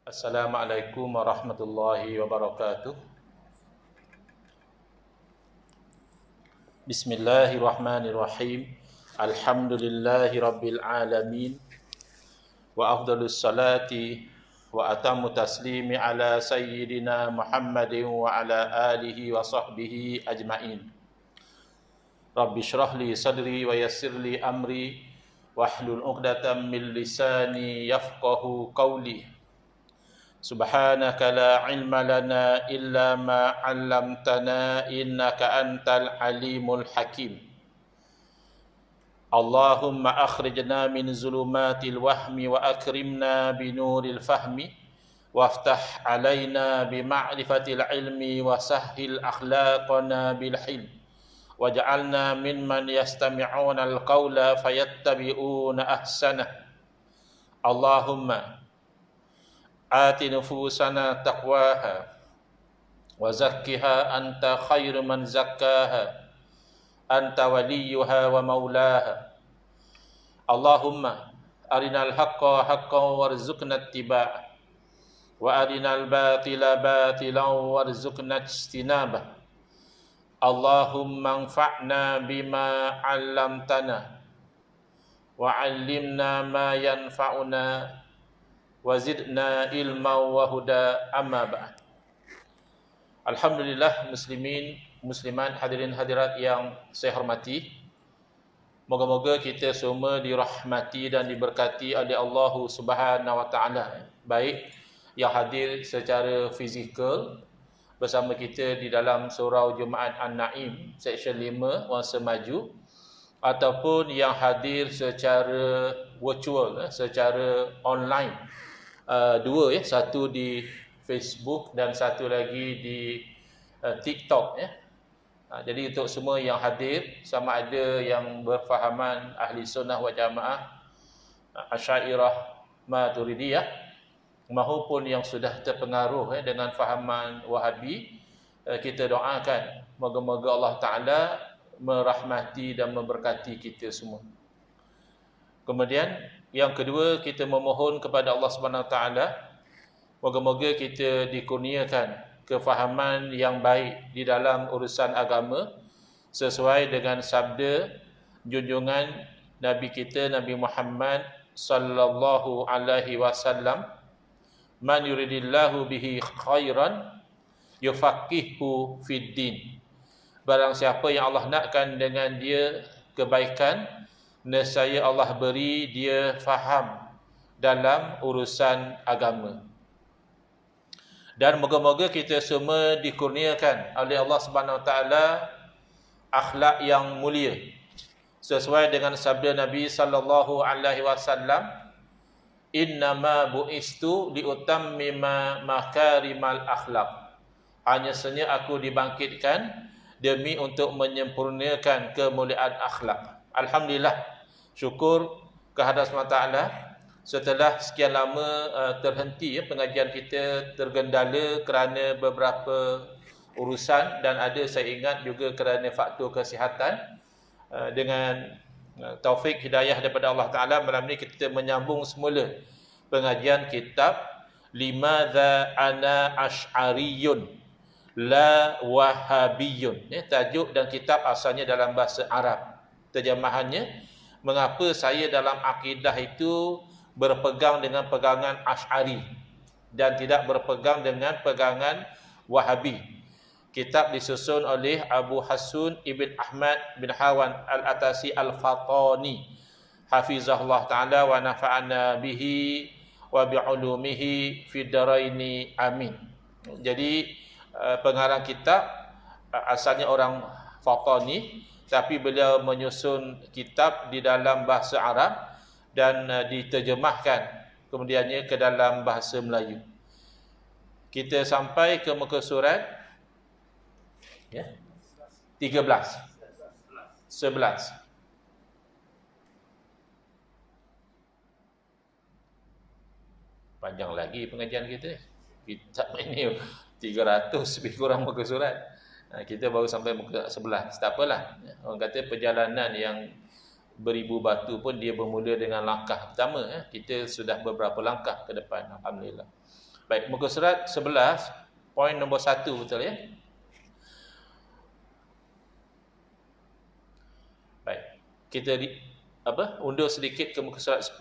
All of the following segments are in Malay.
Assalamualaikum warahmatullahi wabarakatuh. Bismillahirrahmanirrahim. Alhamdulillahi rabbil alamin. Wa afdalus salati wa atamu taslimi ala sayyidina Muhammadin wa ala alihi wa sahbihi ajma'in. Rabbi shrah li sadri wa yassir li amri wahlul 'uqdatam min lisani yafqahu qawli. Subhanaka la ilma lana illa ma 'allamtana innaka antal alimul hakim. Allahumma akhrijna min zulumatil wahmi wa akrimna binuril fahmi waftah alaina bima'rifatil ilmi wa sahhil akhlaqana bil hilm waj'alna mimman yastami'una al-qawla fayattabi'una ahsanah. Allahumma ati nufusana taqwaha wa zakkiha anta khairu man zakkaha anta waliyuha wa maulaha. Allahumma arinal haqqa haqqan warzuqna ittiba'ah wa arinal batila batilan warzuqna ijtinabah. Allahumma anfa'na bima 'allamtana wa 'allimna ma yanfa'una wa zidna ilma wa huda, amma ba'd. Alhamdulillah, muslimin, muslimat, hadirin hadirat yang saya hormati. Moga-moga kita semua dirahmati dan diberkati oleh Allah Subhanahu wa taala. Baik yang hadir secara fizikal bersama kita di dalam surau Jumaat An-Naim section 5 Wangsa Maju, ataupun yang hadir secara virtual, secara online. Dua, satu di Facebook dan satu lagi di TikTok. Jadi untuk semua yang hadir, sama ada yang berfahaman ahli sunnah wal jamaah, Asy'ariyah, Maturidiyah, maupun yang sudah terpengaruh dengan fahaman Wahabi, kita doakan moga-moga Allah Ta'ala merahmati dan memberkati kita semua. Kemudian yang kedua, kita memohon kepada Allah Subhanahu Wa Taala moga-moga kita dikurniakan kefahaman yang baik di dalam urusan agama sesuai dengan sabda junjungan Nabi kita Nabi Muhammad sallallahu alaihi wasallam, man yuridillahu bihi khairan yufaqihu fid din. Barang siapa yang Allah nakkan dengan dia kebaikan, nescaya Allah beri dia faham dalam urusan agama. Dan moga-moga kita semua dikurniakan oleh Allah Subhanahu Wa Taala akhlak yang mulia sesuai dengan sabda Nabi sallallahu alaihi wasallam, innama bu'istu liutammima makarimal akhlak. Hanya saja aku dibangkitkan demi untuk menyempurnakan kemuliaan akhlak. Alhamdulillah, syukur kehadrat SWT setelah sekian lama terhenti pengajian kita, tergendala kerana beberapa urusan, dan ada saya ingat juga kerana faktor kesihatan. Dengan taufik hidayah daripada Allah Ta'ala, malam ni kita menyambung semula pengajian kitab Limadha ana Asy'ariyun la Wahabiyun. Tajuk dan kitab asalnya dalam bahasa Arab. Terjemahannya, mengapa saya dalam akidah itu berpegang dengan pegangan Asy'ari dan tidak berpegang dengan pegangan Wahabi. Kitab disusun oleh Abu Hassun Ibn Ahmad bin Hawan Al-Atasi Al-Fatani, hafizahullah ta'ala wa nafa'ana bihi wa bi'ulumihi fid daraini amin. Jadi pengarang kitab asalnya orang Fatani, tapi beliau menyusun kitab di dalam bahasa Arab dan diterjemahkan kemudiannya ke dalam bahasa Melayu. Kita sampai ke muka surat 11. Panjang lagi pengajian kita. Kitab ini 300 lebih kurang muka surat. Kita baru sampai muka 11. Tak apalah. Orang kata perjalanan yang beribu batu pun dia bermula dengan langkah pertama. Kita sudah beberapa langkah ke depan, alhamdulillah. Baik, muka surat 11, poin nombor 1, betul ya? Baik. Kita undur sedikit ke muka surat 10.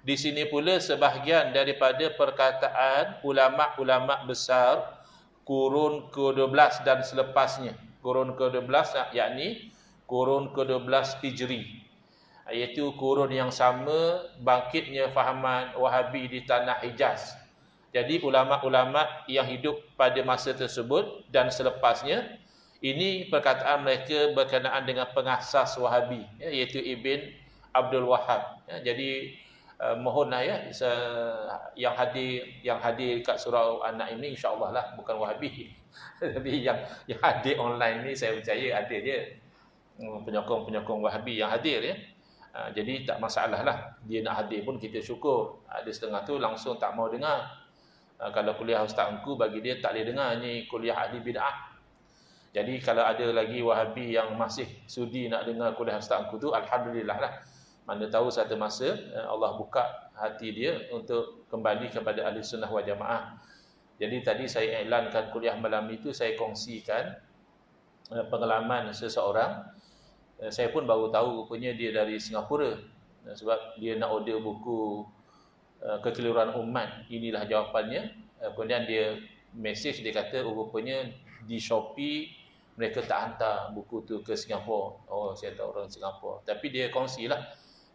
Di sini pula sebahagian daripada perkataan ulama-ulama besar kurun ke-12 dan selepasnya. Kurun ke-12 yakni kurun ke-12 Hijri. Iaitu kurun yang sama bangkitnya fahaman Wahabi di tanah Hijaz. Jadi ulama-ulama yang hidup pada masa tersebut dan selepasnya, ini perkataan mereka berkenaan dengan pengasas Wahabi, iaitu Ibn Abdul Wahhab. Jadi mohonlah ya, yang hadir kat surau anak ini insya-Allah lah, bukan Wahabi. Tapi yang hadir online ni saya percaya ada je penyokong-penyokong Wahabi yang hadir ya. Jadi tak masalah lah, dia nak hadir pun kita syukur. Ada setengah tu langsung tak mau dengar. Kalau kuliah Ustaz Engku, bagi dia tak boleh dengar, ni kuliah ahli bid'ah. Jadi kalau ada lagi Wahabi yang masih sudi nak dengar kuliah Ustaz Engku tu, alhamdulillah lah. Mana tahu satu masa Allah buka hati dia untuk kembali kepada ahli sunnah wal jamaah. Jadi tadi saya iklankan kuliah malam itu, saya kongsikan pengalaman seseorang. Saya pun baru tahu rupanya dia dari Singapura. Sebab dia nak order buku Kekeliruan Umat, inilah jawapannya. Kemudian dia mesej, dia kata rupanya di Shopee mereka tak hantar buku tu ke Singapura. Oh, saya tahu orang Singapura. Tapi dia kongsilah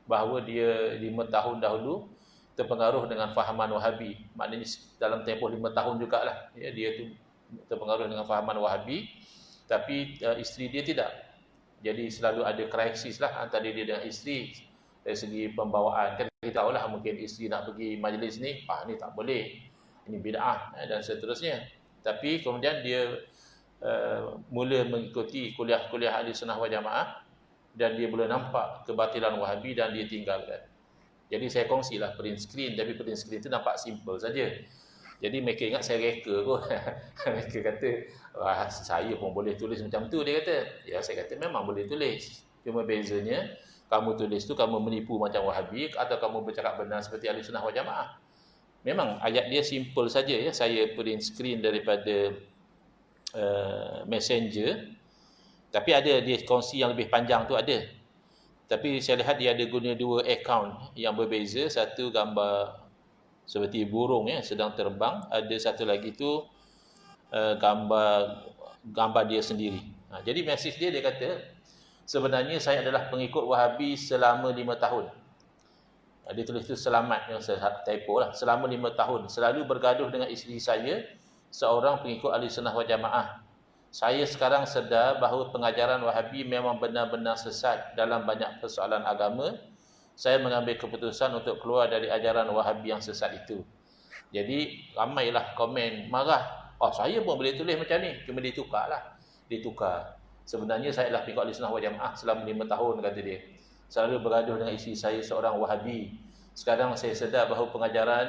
bahawa dia 5 tahun dahulu terpengaruh dengan fahaman Wahabi. Maknanya dalam tempoh 5 tahun jugalah ya, dia tu terpengaruh dengan fahaman Wahabi. Tapi isteri dia tidak. Jadi selalu ada krisis lah antara dia dengan isteri dari segi pembawaan. Kan kita tahulah mungkin isteri nak pergi majlis ni, ni tak boleh, ini bid'ah dan seterusnya. Tapi kemudian dia mula mengikuti kuliah-kuliah ahli sunnah wal jamaah dan dia boleh nampak kebatilan Wahabi dan dia tinggalkan. Jadi saya kongsilah print screen, tapi print screen itu nampak simple saja. Jadi mereka ingat saya reka kot. Mereka kata, saya pun boleh tulis macam tu, dia kata. Ya, saya kata memang boleh tulis. Cuma bezanya, kamu tulis tu kamu menipu macam Wahabi atau kamu bercakap benar seperti ahli sunnah wal jamaah. Memang ayat dia simple saja ya. Saya print screen daripada Messenger. Tapi ada dia kongsi yang lebih panjang tu ada. Tapi saya lihat dia ada guna 2 akaun yang berbeza. Satu gambar seperti burung ya, sedang terbang. Ada satu lagi tu gambar dia sendiri. Jadi mesej dia kata, sebenarnya saya adalah pengikut Wahabi selama 5 tahun. Dia tulis tu selamat, yang saya typo lah. Selama 5 tahun. Selalu bergaduh dengan isteri saya, seorang pengikut ahli sunnah wal jamaah. Saya sekarang sedar bahawa pengajaran Wahabi memang benar-benar sesat dalam banyak persoalan agama. Saya mengambil keputusan untuk keluar dari ajaran Wahabi yang sesat itu. Jadi ramailah komen marah. Saya pun boleh tulis macam ni. Cuma ditukarlah. Ditukar. Sebenarnya saya adalah pengikut ahli sunnah wal jamaah selama 5 tahun, kata dia. Selalu bergaduh dengan isteri saya seorang Wahabi. Sekarang saya sedar bahawa pengajaran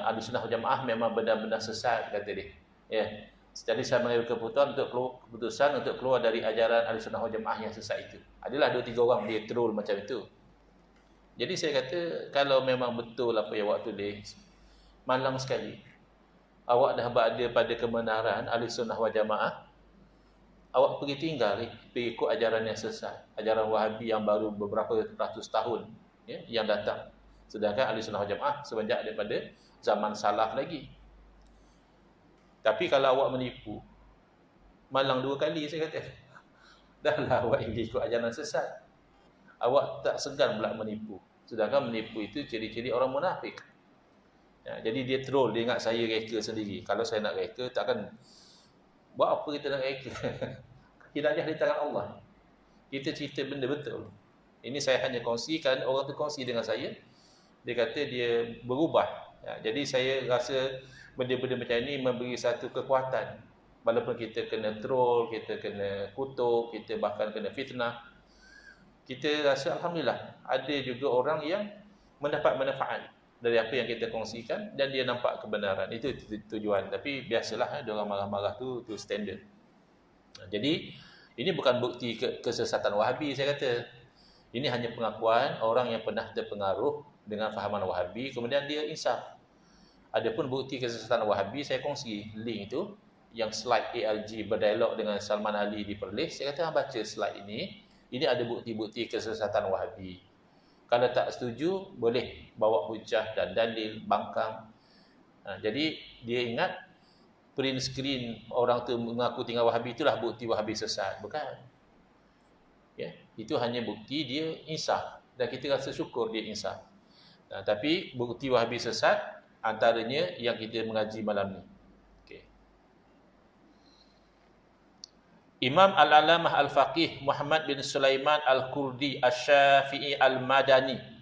ahli sunnah wal jamaah memang benar-benar sesat, kata dia. Ya. Jadi saya mengambil keputusan untuk keluar dari ajaran ahli sunnah wal jamaah yang sesat itu. Adalah 2-3 orang dia troll macam itu. Jadi saya kata, kalau memang betul apa yang awak tulis, malang sekali. Awak dah berada pada kebenaran ahli sunnah wal jamaah, awak pergi tinggal, pergi ikut ajaran yang sesat, ajaran Wahabi yang baru beberapa ratus tahun ya, yang datang. Sedangkan ahli sunnah wal jamaah semenjak daripada zaman salaf lagi. Tapi kalau awak menipu, malang 2 kali saya kata. Dahlah awak ingin ikut ajaran sesat, awak tak segan pula menipu. Sedangkan menipu itu ciri-ciri orang munafik. Ya, jadi dia troll, dia ingat saya reka sendiri. Kalau saya nak reka, takkan buat apa kita nak reka. Hidayah di tangan Allah. Kita cerita benda betul. Ini saya hanya kongsikan, orang tu kongsi dengan saya. Dia kata dia berubah. Ya, jadi saya rasa benda-benda macam ini memberi satu kekuatan. Walaupun kita kena troll, kita kena kutuk, kita bahkan kena fitnah, kita rasa alhamdulillah ada juga orang yang mendapat manfaat dari apa yang kita kongsikan dan dia nampak kebenaran. Itu tujuan. Tapi biasalah dia orang marah-marah tu standard. Jadi ini bukan bukti kesesatan Wahabi, saya kata. Ini hanya pengakuan orang yang pernah terpengaruh dengan fahaman Wahabi, kemudian dia insaf. Adapun bukti kesesatan Wahabi, saya kongsi link itu, yang slide ALG berdialog dengan Salman Ali di Perlis. Saya kata, baca slide ini ada bukti-bukti kesesatan Wahabi. Kalau tak setuju, boleh bawa hujah dan dalil, bangkang. Jadi dia ingat print screen orang tu mengaku tinggal Wahabi itulah bukti Wahabi sesat. Bukan. Ya, itu hanya bukti dia insaf. Dan kita rasa syukur dia insaf. Tapi bukti Wahabi sesat antaranya yang kita mengaji malam ni. Okay. Imam Al-Alamah Al-Faqih Muhammad bin Sulaiman Al-Kurdi Asy-Syafi'i Al-Madani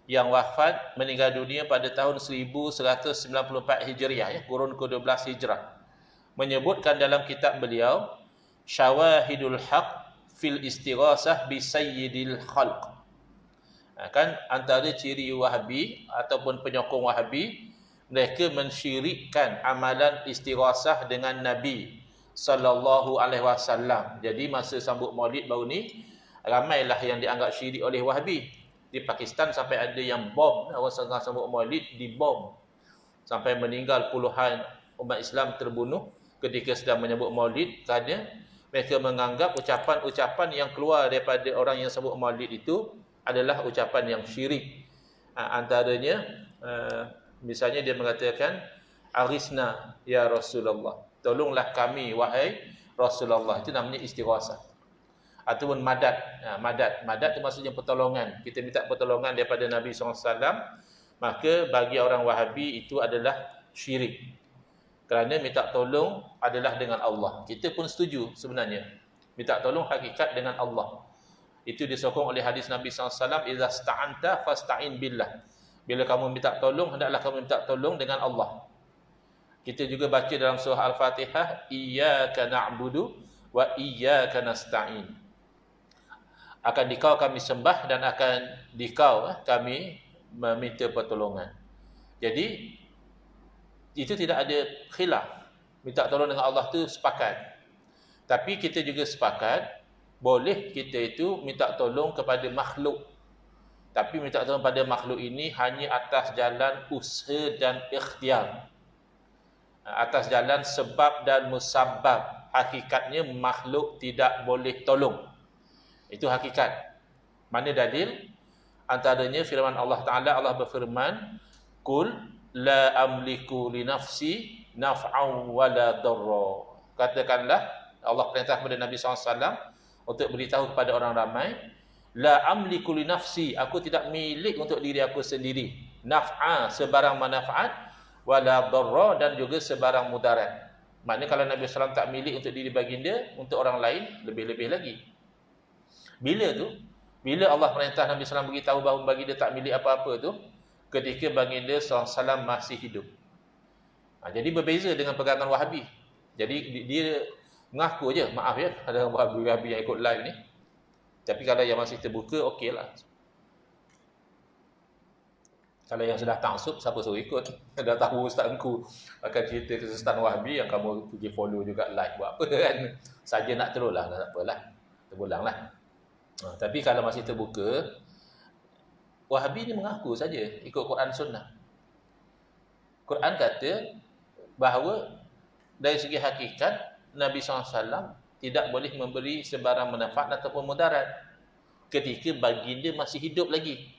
yang wafat meninggal dunia pada tahun 1194 Hijriah, ya, kurun ke-12 Hijrah, menyebutkan dalam kitab beliau Syawahidul Haq fil Istighasah bi Sayyidil Khalq. Kan antara ciri Wahabi ataupun penyokong Wahabi, mereka mensyirikkan amalan istighasah dengan Nabi sallallahu alaihi wasallam. Jadi masa sambut Maulid baru ni, ramailah yang dianggap syirik oleh Wahabi. Di Pakistan sampai ada yang bom, orang setengah sambut Maulid dibom sampai meninggal puluhan umat Islam terbunuh ketika sedang menyambut Maulid, kerana mereka menganggap ucapan-ucapan yang keluar daripada orang yang sambut Maulid itu adalah ucapan yang syirik. Antaranya misalnya dia mengatakan aghithna ya Rasulullah, tolonglah kami wahai Rasulullah. Itu namanya istighasah. Ataupun madad. Madad itu maksudnya pertolongan. Kita minta pertolongan daripada Nabi SAW, maka bagi orang Wahabi itu adalah syirik. Kerana minta tolong adalah dengan Allah. Kita pun setuju sebenarnya. Minta tolong hakikat dengan Allah. Itu disokong oleh hadis Nabi SAW, "Idza sta'anta fasta'in billah." Bila kamu minta tolong, hendaklah kamu minta tolong dengan Allah. Kita juga baca dalam surah Al-Fatihah, "Iyyaka na'budu wa iyyaka nasta'in." Akan dikau kami sembah dan akan dikau kami meminta pertolongan. Jadi itu tidak ada khilaf. Minta tolong dengan Allah tu sepakat. Tapi kita juga sepakat boleh kita itu minta tolong kepada makhluk. Tapi minta tolong pada makhluk ini hanya atas jalan usaha dan ikhtiar. Atas jalan sebab dan musabab. Hakikatnya makhluk tidak boleh tolong. Itu hakikat. Mana dalil? Antaranya firman Allah Ta'ala, Allah berfirman, "Qul la amliku li nafsi naf'an wa la darra." Katakanlah, Allah perintah kepada Nabi SAW untuk beritahu kepada orang ramai, la amliku li nafsi, aku tidak milik untuk diri aku sendiri, naf'a, sebarang manfaat, wala darra, dan juga sebarang mudarat. Maknanya kalau Nabi SAW tak milik untuk diri baginda, untuk orang lain lebih-lebih lagi. Bila tu? Bila Allah perintah Nabi SAW beritahu bahawa baginda tak milik apa-apa tu? Ketika baginda SAW masih hidup. Jadi berbeza dengan pegangan Wahabi. Jadi dia mengaku je, maaf ya, ada Wahabi yang ikut live ni. Tapi kalau yang masih terbuka, okey lah. Kalau yang sudah taksub, siapa suruh ikut? Dah tahu Ustaz Engku akan cerita kesesatan Wahabi, yang kamu pergi follow juga live, buat apa kan? Saja nak terus lah, tak apalah. Terpulang lah. Tapi kalau masih terbuka, Wahabi ni mengaku saja ikut Quran Sunnah. Quran kata bahawa dari segi hakikat, Nabi SAW tidak boleh memberi sebarang manfaat ataupun mudarat ketika baginda masih hidup lagi.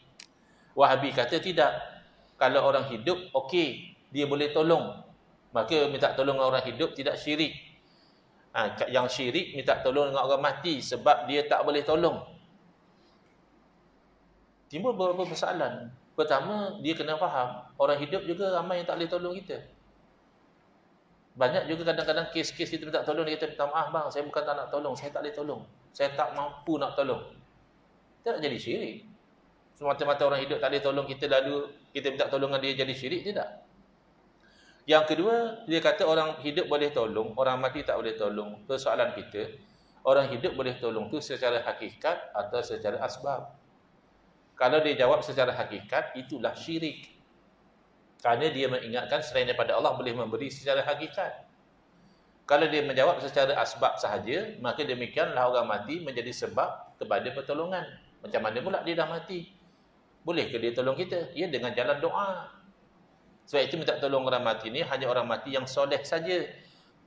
Wahabi kata tidak. Kalau orang hidup, okey, dia boleh tolong. Maka minta tolong orang hidup tidak syirik. Yang syirik minta tolong dengan orang mati sebab dia tak boleh tolong. Timbul beberapa persoalan. Pertama, dia kena faham, orang hidup juga ramai yang tak boleh tolong kita. Banyak juga kadang-kadang kes-kes kita minta tolong, dia kata, minta maaf bang, saya bukan tak nak tolong, saya tak boleh tolong. Saya tak mampu nak tolong. Tak jadi syirik. Semata-mata orang hidup tak boleh tolong kita, lalu kita minta tolongan dia jadi syirik, tidak. Yang kedua, dia kata orang hidup boleh tolong, orang mati tak boleh tolong. Persoalan kita, orang hidup boleh tolong tu secara hakikat atau secara asbab. Kalau dia jawab secara hakikat, itulah syirik. Kerana dia mengingatkan selain daripada Allah boleh memberi secara hakikat. Kalau dia menjawab secara asbab sahaja, maka demikianlah orang mati menjadi sebab kepada pertolongan. Macam mana pula dia dah mati? Bolehkah dia tolong kita? Ya, dengan jalan doa. Sebab itu minta tolong orang mati ni hanya orang mati yang soleh saja.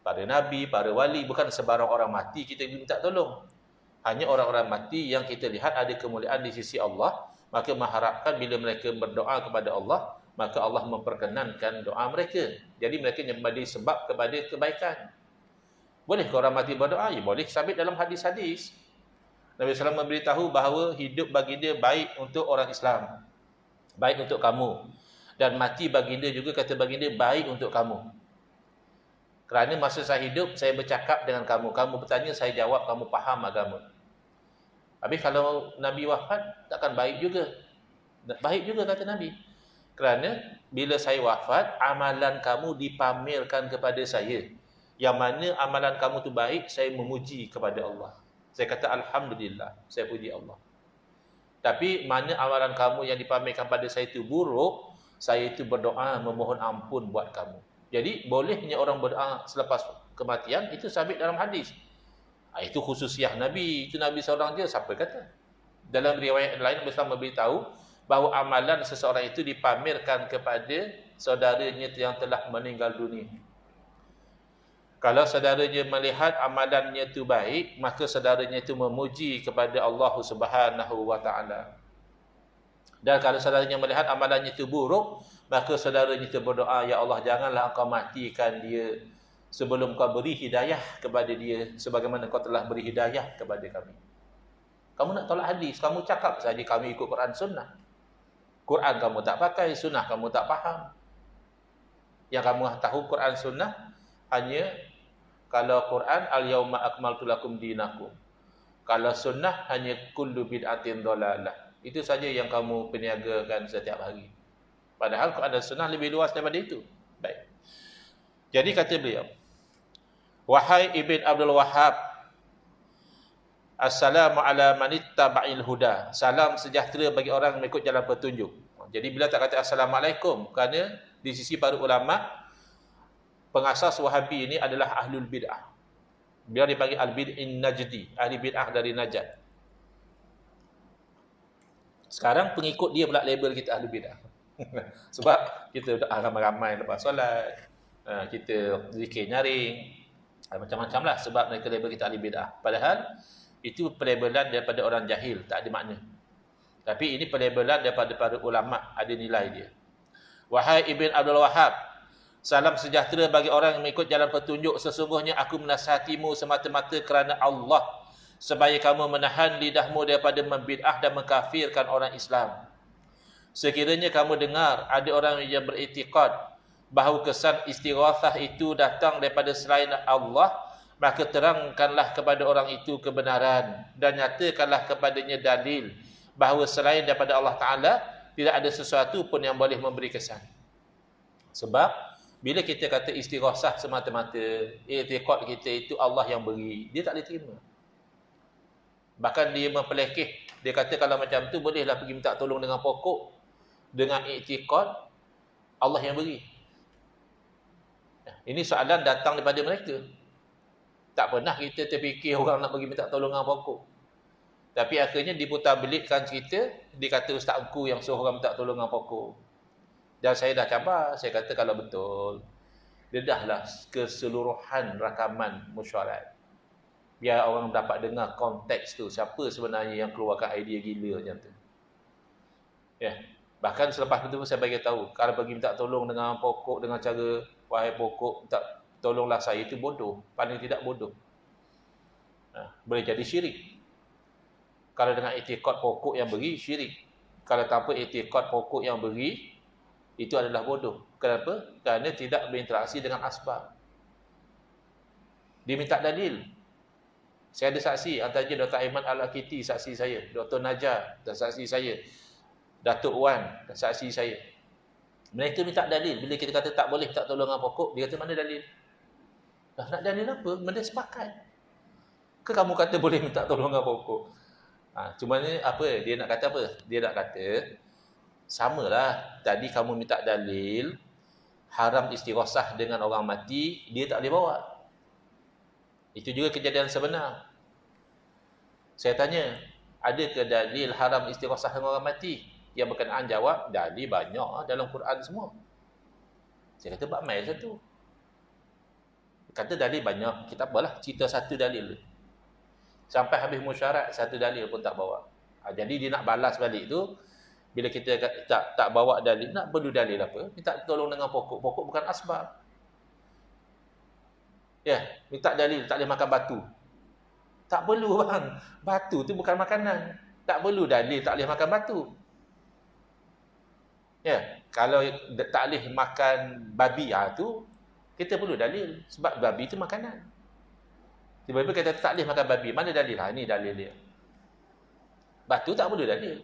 Para nabi, para wali, bukan sebarang orang mati kita minta tolong. Hanya orang-orang mati yang kita lihat ada kemuliaan di sisi Allah, maka mengharapkan bila mereka berdoa kepada Allah, maka Allah memperkenankan doa mereka. Jadi mereka menjadi sebab kepada kebaikan. Boleh ke orang mati berdoa? Ya boleh, sabit dalam hadis-hadis. Nabi SAW memberitahu bahawa hidup baginda baik untuk orang Islam, baik untuk kamu. Dan mati baginda juga kata baginda baik untuk kamu. Kerana masa saya hidup, saya bercakap dengan kamu. Kamu bertanya, saya jawab, kamu faham agama. Habis kalau Nabi wafat, takkan baik juga. Baik juga kata Nabi. Kerana bila saya wafat, amalan kamu dipamerkan kepada saya. Yang mana amalan kamu tu baik, saya memuji kepada Allah. Saya kata Alhamdulillah, saya puji Allah. Tapi mana amalan kamu yang dipamerkan pada saya itu buruk, saya itu berdoa memohon ampun buat kamu. Jadi bolehnya orang berdoa selepas kematian, itu sabit dalam hadis. Itu khususiah Nabi, itu Nabi seorang je, siapa kata? Dalam riwayat lain, Nabi SAW memberitahu bahawa amalan seseorang itu dipamerkan kepada saudaranya yang telah meninggal dunia. Kalau saudaranya melihat amalannya itu baik, maka saudaranya itu memuji kepada Allah Subhanahu wa taala. Dan kalau saudaranya melihat amalannya itu buruk, maka saudaranya itu berdoa, ya Allah, janganlah engkau matikan dia sebelum kau beri hidayah kepada dia sebagaimana kau telah beri hidayah kepada kami. Kamu nak tolak hadis, kamu cakap saja kami ikut Quran Sunnah. Quran kamu tak pakai, Sunnah kamu tak faham. Yang kamu tahu Quran Sunnah hanya kalau Quran al-yauma akmaltu lakum dinakum. Kalau Sunnah hanya kullu bid'atin dhalalah. Itu saja yang kamu perniagakan setiap hari. Padahal Quran dan Sunnah lebih luas daripada itu. Baik. Jadi kata beliau, wahai Ibn Abdul Wahhab, assalamu ala manittaba'il huda. Salam sejahtera bagi orang yang mengikut jalan petunjuk. Jadi bila tak kata assalamualaikum, kerana di sisi para ulama, pengasas Wahabi ini adalah ahlul bid'ah. Beliau dipanggil al-bid'in najdi, ahli bid'ah dari Najd. Sekarang pengikut dia pula label kita ahli bid'ah. Sebab kita ramai-ramai lepas solat, kita zikir nyaring, macam-macam lah sebab mereka label kita ahli bid'ah. Padahal itu pelabelan daripada orang jahil, tak ada makna. Tapi ini pelabelan daripada para ulama, ada nilai dia. Wahai Ibn Abdul Wahhab, salam sejahtera bagi orang yang mengikut jalan petunjuk. Sesungguhnya aku menasihatimu semata-mata kerana Allah, supaya kamu menahan lidahmu daripada membid'ah dan mengkafirkan orang Islam. Sekiranya kamu dengar ada orang yang beriktikad bahawa kesan istighathah itu datang daripada selain Allah, maka terangkanlah kepada orang itu kebenaran dan nyatakanlah kepadanya dalil bahawa selain daripada Allah Ta'ala tidak ada sesuatu pun yang boleh memberi kesan. Sebab bila kita kata istighasah semata-mata, i'tiqad kita itu Allah yang beri, dia tak boleh terima. Bahkan dia mempelekeh, dia kata kalau macam tu bolehlah pergi minta tolong dengan pokok, dengan i'tiqad Allah yang beri. Ini soalan datang daripada mereka. Tak pernah kita terfikir orang nak pergi minta tolong dengan pokok. Tapi akhirnya diputar belikkan cerita, dia kata ustaz aku yang suruh orang minta tolong dengan pokok. Dan saya dah cabar, saya kata kalau betul, dedahlah keseluruhan rakaman mesyuarat. Biar orang dapat dengar konteks tu, siapa sebenarnya yang keluarkan idea gila macam tu. Ya. Bahkan selepas itu saya bagi tahu, kalau pergi minta tolong dengan pokok dengan cara wahai pokok, minta tolonglah saya, itu bodoh, paling tidak bodoh. Boleh jadi syirik. Kalau dengan i'tiqad pokok yang beri, syirik. Kalau tanpa i'tiqad pokok yang beri, itu adalah bodoh. Kenapa? Kerana tidak berinteraksi dengan asbab. Dia minta dalil. Saya ada saksi, antaranya Dr. Aiman Al-Akiti, saksi saya. Dr. Najar, saksi saya. Datuk Wan, saksi saya. Mereka minta dalil. Bila kita kata tak boleh tak tolong dengan pokok, dia kata mana dalil? Nak dalil apa? Mereka sepakat. Ke kamu kata boleh minta tolong dengan pokok? Cuma ni apa? Dia nak kata apa? Dia nak kata, samalah. Tadi kamu minta dalil, haram istighasah dengan orang mati, dia tak boleh bawa. Itu juga kejadian sebenar. Saya tanya, ada ke dalil haram istighasah dengan orang mati? Yang berkenaan jawab, dalil banyak dalam Quran semua. Saya kata bab mai satu. Kata dalil banyak, kita apalah cerita satu dalil. Sampai habis musyarat satu dalil pun tak bawa. Jadi dia nak balas balik tu, bila kita tak bawa dalil, nak perlu dalil apa? Minta tolong dengan pokok. Pokok bukan asbab. Ya, minta dalil tak boleh makan batu. Tak perlu bang. Batu tu bukan makanan. Tak perlu dalil tak boleh makan batu. Ya, kalau tak boleh makan babi tu kita perlu dalil sebab babi itu makanan. Tiba-tiba kata tak boleh makan babi. Mana dalil? Ini dalil dia. Batu tak perlu dalil.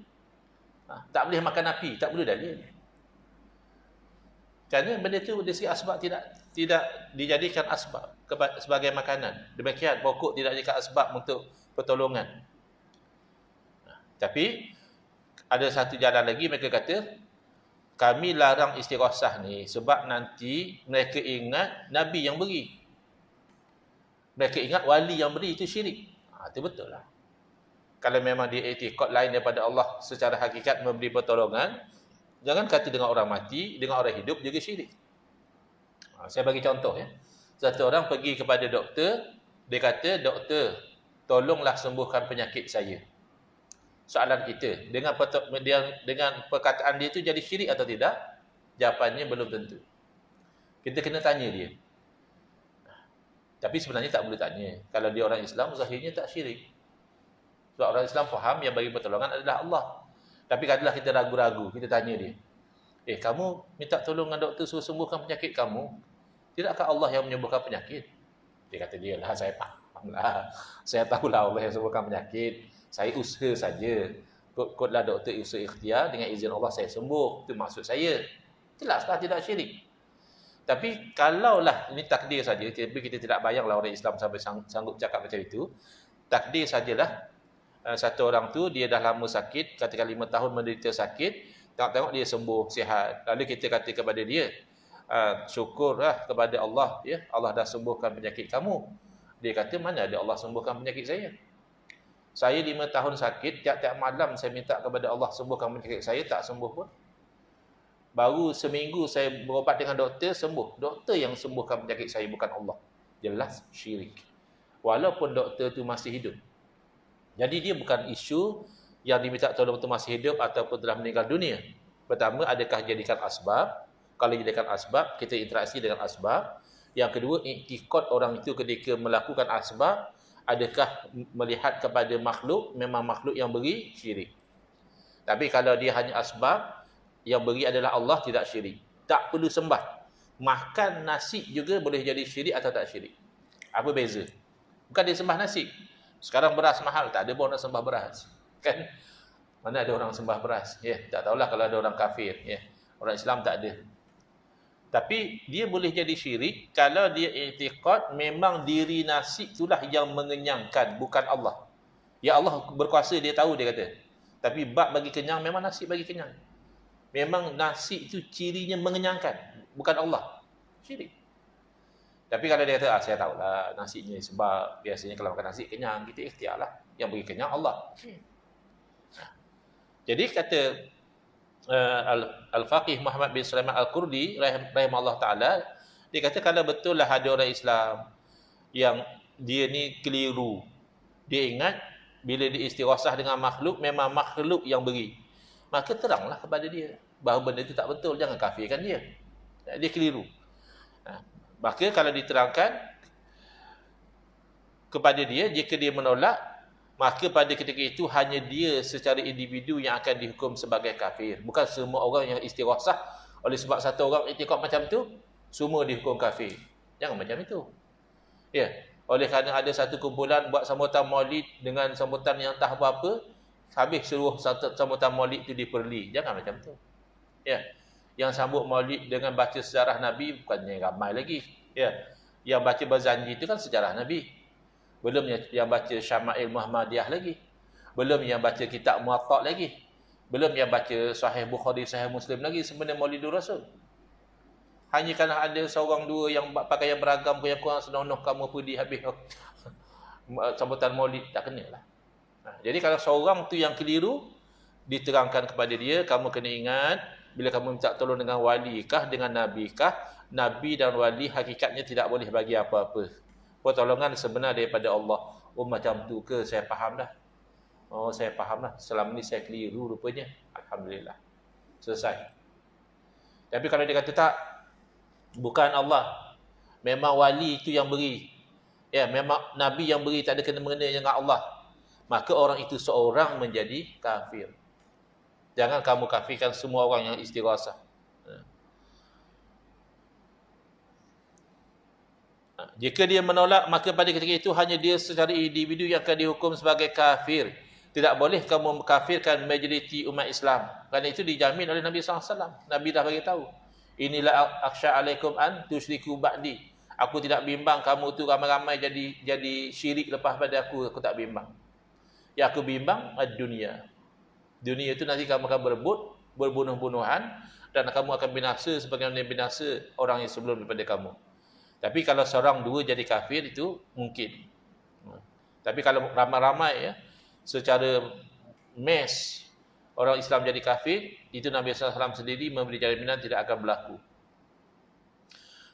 Tak boleh makan api, tak perlu dalil. Kerana benda itu dari segi asbab tidak dijadikan asbab sebagai makanan. Demikian pokok tidak dijadikan asbab untuk pertolongan. Tapi ada satu jalan lagi mereka kata kami larang istighosah ni sebab nanti mereka ingat Nabi yang beri. Mereka ingat wali yang beri itu syirik. Itu betul lah. Kalau memang dia i'tiqad lain daripada Allah secara hakikat memberi pertolongan, jangan kata dengan orang mati, dengan orang hidup juga syirik. Saya bagi contoh ya. Satu orang pergi kepada doktor, dia kata, doktor, tolonglah sembuhkan penyakit saya. Soalan kita, dengan perkataan dia itu jadi syirik atau tidak? Jawapannya belum tentu. Kita kena tanya dia. Tapi sebenarnya tak boleh tanya. Kalau dia orang Islam, zahirnya tak syirik. Sebab orang Islam faham yang bagi pertolongan adalah Allah. Tapi katalah kita ragu-ragu, kita tanya dia. Kamu minta tolong dengan doktor suruh sembuhkan penyakit kamu. Tidakkah Allah yang menyembuhkan penyakit? Dia kata, dia lah, saya faham lah. Saya tahulah Allah yang sembuhkan penyakit. Saya usaha saja. Kotlah doktor usaha ikhtiar, dengan izin Allah saya sembuh. Itu maksud saya. Jelaslah tidak syirik. Tapi kalaulah ini takdir saja, tapi kita tidak bayanglah orang Islam sampai sanggup cakap macam itu. Takdir sajalah. Satu orang tu dia dah lama sakit, katakan 5 tahun menderita sakit, tengok-tengok dia sembuh, sihat. Lalu kita kata kepada dia, syukurlah kepada Allah, ya, Allah dah sembuhkan penyakit kamu. Dia kata, mana ada Allah sembuhkan penyakit saya? Saya 5 tahun sakit, tiap-tiap malam saya minta kepada Allah sembuhkan penyakit saya, tak sembuh pun. Baru seminggu saya berobat dengan doktor, sembuh. Doktor yang sembuhkan penyakit saya, bukan Allah. Jelas syirik. Walaupun doktor tu masih hidup. Jadi dia bukan isu yang diminta tolong itu masih hidup ataupun telah meninggal dunia. Pertama, adakah jadikan asbab? Kalau jadikan asbab, kita interaksi dengan asbab. Yang kedua, i'tiqad orang itu ketika melakukan asbab, adakah melihat kepada makhluk, memang makhluk yang beri, syirik. Tapi kalau dia hanya asbab, yang beri adalah Allah, tidak syirik. Tak perlu sembah. Makan nasi juga boleh jadi syirik atau tak syirik. Apa beza? Bukan dia sembah nasi. Sekarang beras mahal, tak ada pun orang sembah beras. Kan? Mana ada orang sembah beras? Tak tahulah kalau ada orang kafir. Orang Islam tak ada. Tapi dia boleh jadi syirik kalau dia i'tiqad memang diri nasi itulah yang mengenyangkan, bukan Allah. Ya Allah berkuasa, dia tahu, dia kata. Tapi bab bagi kenyang, memang nasi bagi kenyang. Memang nasi itu cirinya mengenyangkan, bukan Allah. Syirik. Tapi kalau dia kata, saya tahulah nasinya sebab biasanya kalau makan nasi kenyang, kita ikhtiarlah. Yang bagi kenyang Allah. Jadi kata Al-Faqih Muhammad bin Sulaiman Al-Qurdi rahimahullah ta'ala, dia kata kalau betul lah ada orang Islam yang dia ni keliru. Dia ingat bila dia istighosah dengan makhluk, memang makhluk yang beri. Maka teranglah kepada dia bahawa benda itu tak betul. Jangan kafirkan dia. Dia keliru. Maka kalau diterangkan kepada dia, jika dia menolak, maka pada ketika itu hanya dia secara individu yang akan dihukum sebagai kafir. Bukan semua orang yang istighosah oleh sebab satu orang i'tiqad macam tu, semua dihukum kafir. Jangan macam itu. Oleh kerana ada satu kumpulan buat sambutan maulid dengan sambutan yang tak apa-apa, habis seluruh sambutan maulid itu diperli. Jangan macam tu. Yang sambut maulid dengan baca sejarah Nabi bukannya ramai lagi. Yang baca berzanji itu kan sejarah Nabi. Belum yang baca Syama'il Muhammadiyah lagi. Belum yang baca kitab Muwatta lagi. Belum yang baca Sahih Bukhari, Sahih Muslim lagi sebenarnya Maulidur Rasul. Hanya kerana ada seorang dua yang pakai yang beragam punya kurang senonoh kamu pergi habis sambutan maulid, tak kena lah. Jadi kalau seorang tu yang keliru, diterangkan kepada dia, kamu kena ingat Bila kamu minta tolong dengan wali kah, dengan nabi kah, nabi dan wali hakikatnya tidak boleh bagi apa-apa. Pertolongan sebenar daripada Allah. Oh macam tu ke, saya faham dah. Oh saya faham dah, selama ni saya keliru rupanya. Alhamdulillah. Selesai. Tapi kalau dia kata tak, bukan Allah, memang wali itu yang beri, ya memang nabi yang beri, tak ada kena-mengena dengan Allah, maka orang itu seorang menjadi kafir. Jangan kamu kafirkan semua orang yang istighasah. Jika dia menolak, maka pada ketika itu hanya dia secara individu yang akan dihukum sebagai kafir. Tidak boleh kamu mengkafirkan majoriti umat Islam. Kerana itu dijamin oleh Nabi SAW. Nabi dah bagi tahu. Inilah akhsha alaikum an tusyriku ba'di. Aku tidak bimbang kamu tu ramai-ramai jadi syirik lepas pada aku tak bimbang. Yang aku bimbang ad-dunia. Dunia itu nanti kamu akan berebut, berbunuh-bunuhan, dan kamu akan binasa sebagaimana binasa orang yang sebelum daripada kamu. Tapi kalau seorang dua jadi kafir itu mungkin. Tapi kalau ramai-ramai ya, secara mass orang Islam jadi kafir, itu Nabi SAW sendiri memberi jaminan tidak akan berlaku.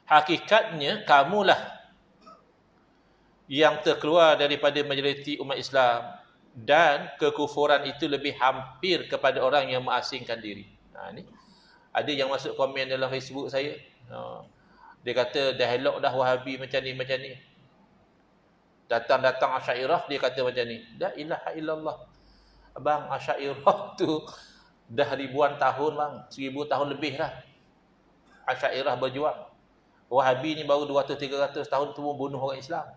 Hakikatnya kamulah yang terkeluar daripada majoriti umat Islam, dan kekufuran itu lebih hampir kepada orang yang mengasingkan diri. Ni ada yang masuk komen dalam Facebook saya. Dia kata dialog dah Wahabi macam ni. Datang-datang Asy'ariyah dia kata macam ni. La ilaha illallah. Abang, Asy'ariyah tu dah ribuan tahun bang, 1000 tahun lebih dah. Asy'ariyah berjuang. Wahabi ni baru 200-300 tahun tu bunuh orang Islam.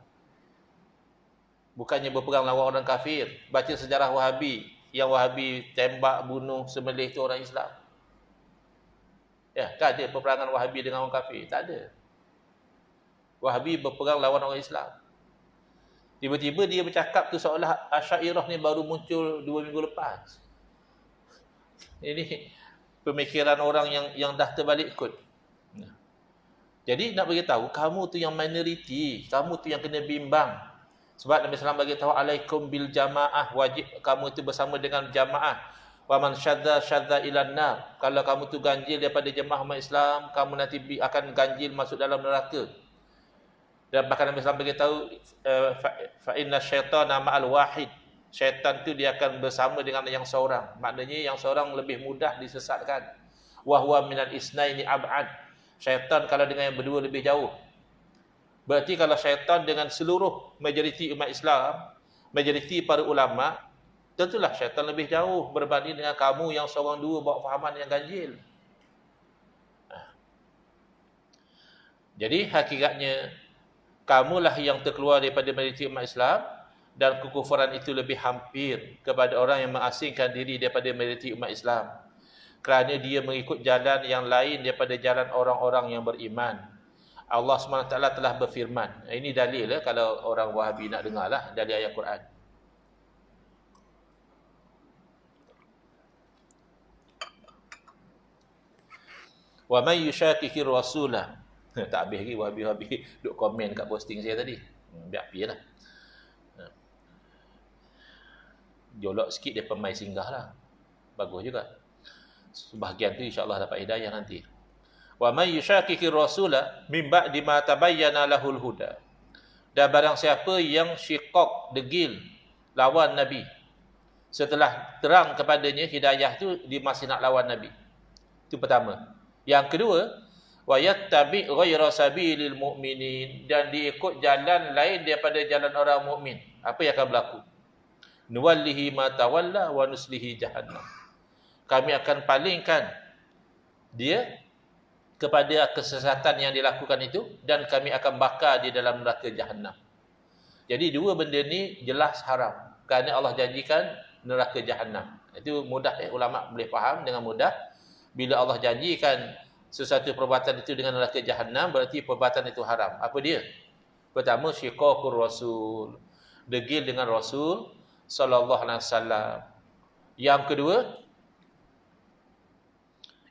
Bukannya berperang lawan orang kafir. Baca sejarah Wahabi, yang Wahabi tembak, bunuh, sembelih tu orang Islam. Ya, tak ada peperangan Wahabi dengan orang kafir, tak ada. Wahabi berperang lawan orang Islam. Tiba-tiba dia bercakap tu seolah Asy'ariyah ni baru muncul 2 minggu lepas. Ini pemikiran orang yang dah terbalik ikut. Jadi nak beritahu kamu tu yang minoriti, kamu tu yang kena bimbang. Sebab Nabi SAW bagi tahu alaikum bil jamaah, wajib kamu itu bersama dengan jamaah. Wa man syadza ilan nar. Kalau kamu tu ganjil daripada jemaah umat Islam, kamu nanti akan ganjil masuk dalam neraka. Dan bahkan Nabi SAW beritahu fa inna syaitana ma'al wahid. Syaitan tu dia akan bersama dengan yang seorang. Maknanya yang seorang lebih mudah disesatkan. Wa huwa minal isnaini ab'ad. Syaitan kalau dengan yang berdua lebih jauh. Berarti kalau syaitan dengan seluruh majoriti umat Islam, majoriti para ulama, tentulah syaitan lebih jauh berbanding dengan kamu yang seorang dua bawa fahaman yang ganjil. Jadi hakikatnya kamulah yang terkeluar daripada majoriti umat Islam, dan kekufuran itu lebih hampir kepada orang yang mengasingkan diri daripada majoriti umat Islam, kerana dia mengikut jalan yang lain daripada jalan orang-orang yang beriman. Allah SWT telah berfirman. Ini dalil kalau orang Wahabi nak dengar lah, dalil ayat Quran. Wa may yushaqiqir rasulah. Tak habis lagi Wahabi duk komen kat posting saya tadi. Biar api lah. Jolok sikit dia pemai singgah lah. Bagus juga. Sebahagian tu insya-Allah dapat hidayah nanti. Wa may yushaqiqir rasula min ba'di ma tabayyana lahul huda. Dan barang siapa yang syiqaq, degil lawan Nabi setelah terang kepadanya hidayah tu, dia masih nak lawan Nabi. Itu pertama. Yang kedua, wa yattabi' ghayra sabilil mu'minin, dan diikut jalan lain daripada jalan orang mukmin. Apa yang akan berlaku? Nuwallihi ma tawalla wa nuslihi jahannam. Kami akan palingkan dia kepada kesesatan yang dilakukan itu, dan kami akan bakar di dalam neraka Jahannam. Jadi dua benda ni jelas haram, kerana Allah janjikan neraka Jahannam. Itu mudah ulama boleh faham dengan mudah. Bila Allah janjikan sesuatu perbuatan itu dengan neraka Jahannam, berarti perbuatan itu haram. Apa dia? Pertama, syiqaqur rasul, degil dengan Rasul sallallahu alaihi wasallam. Yang kedua,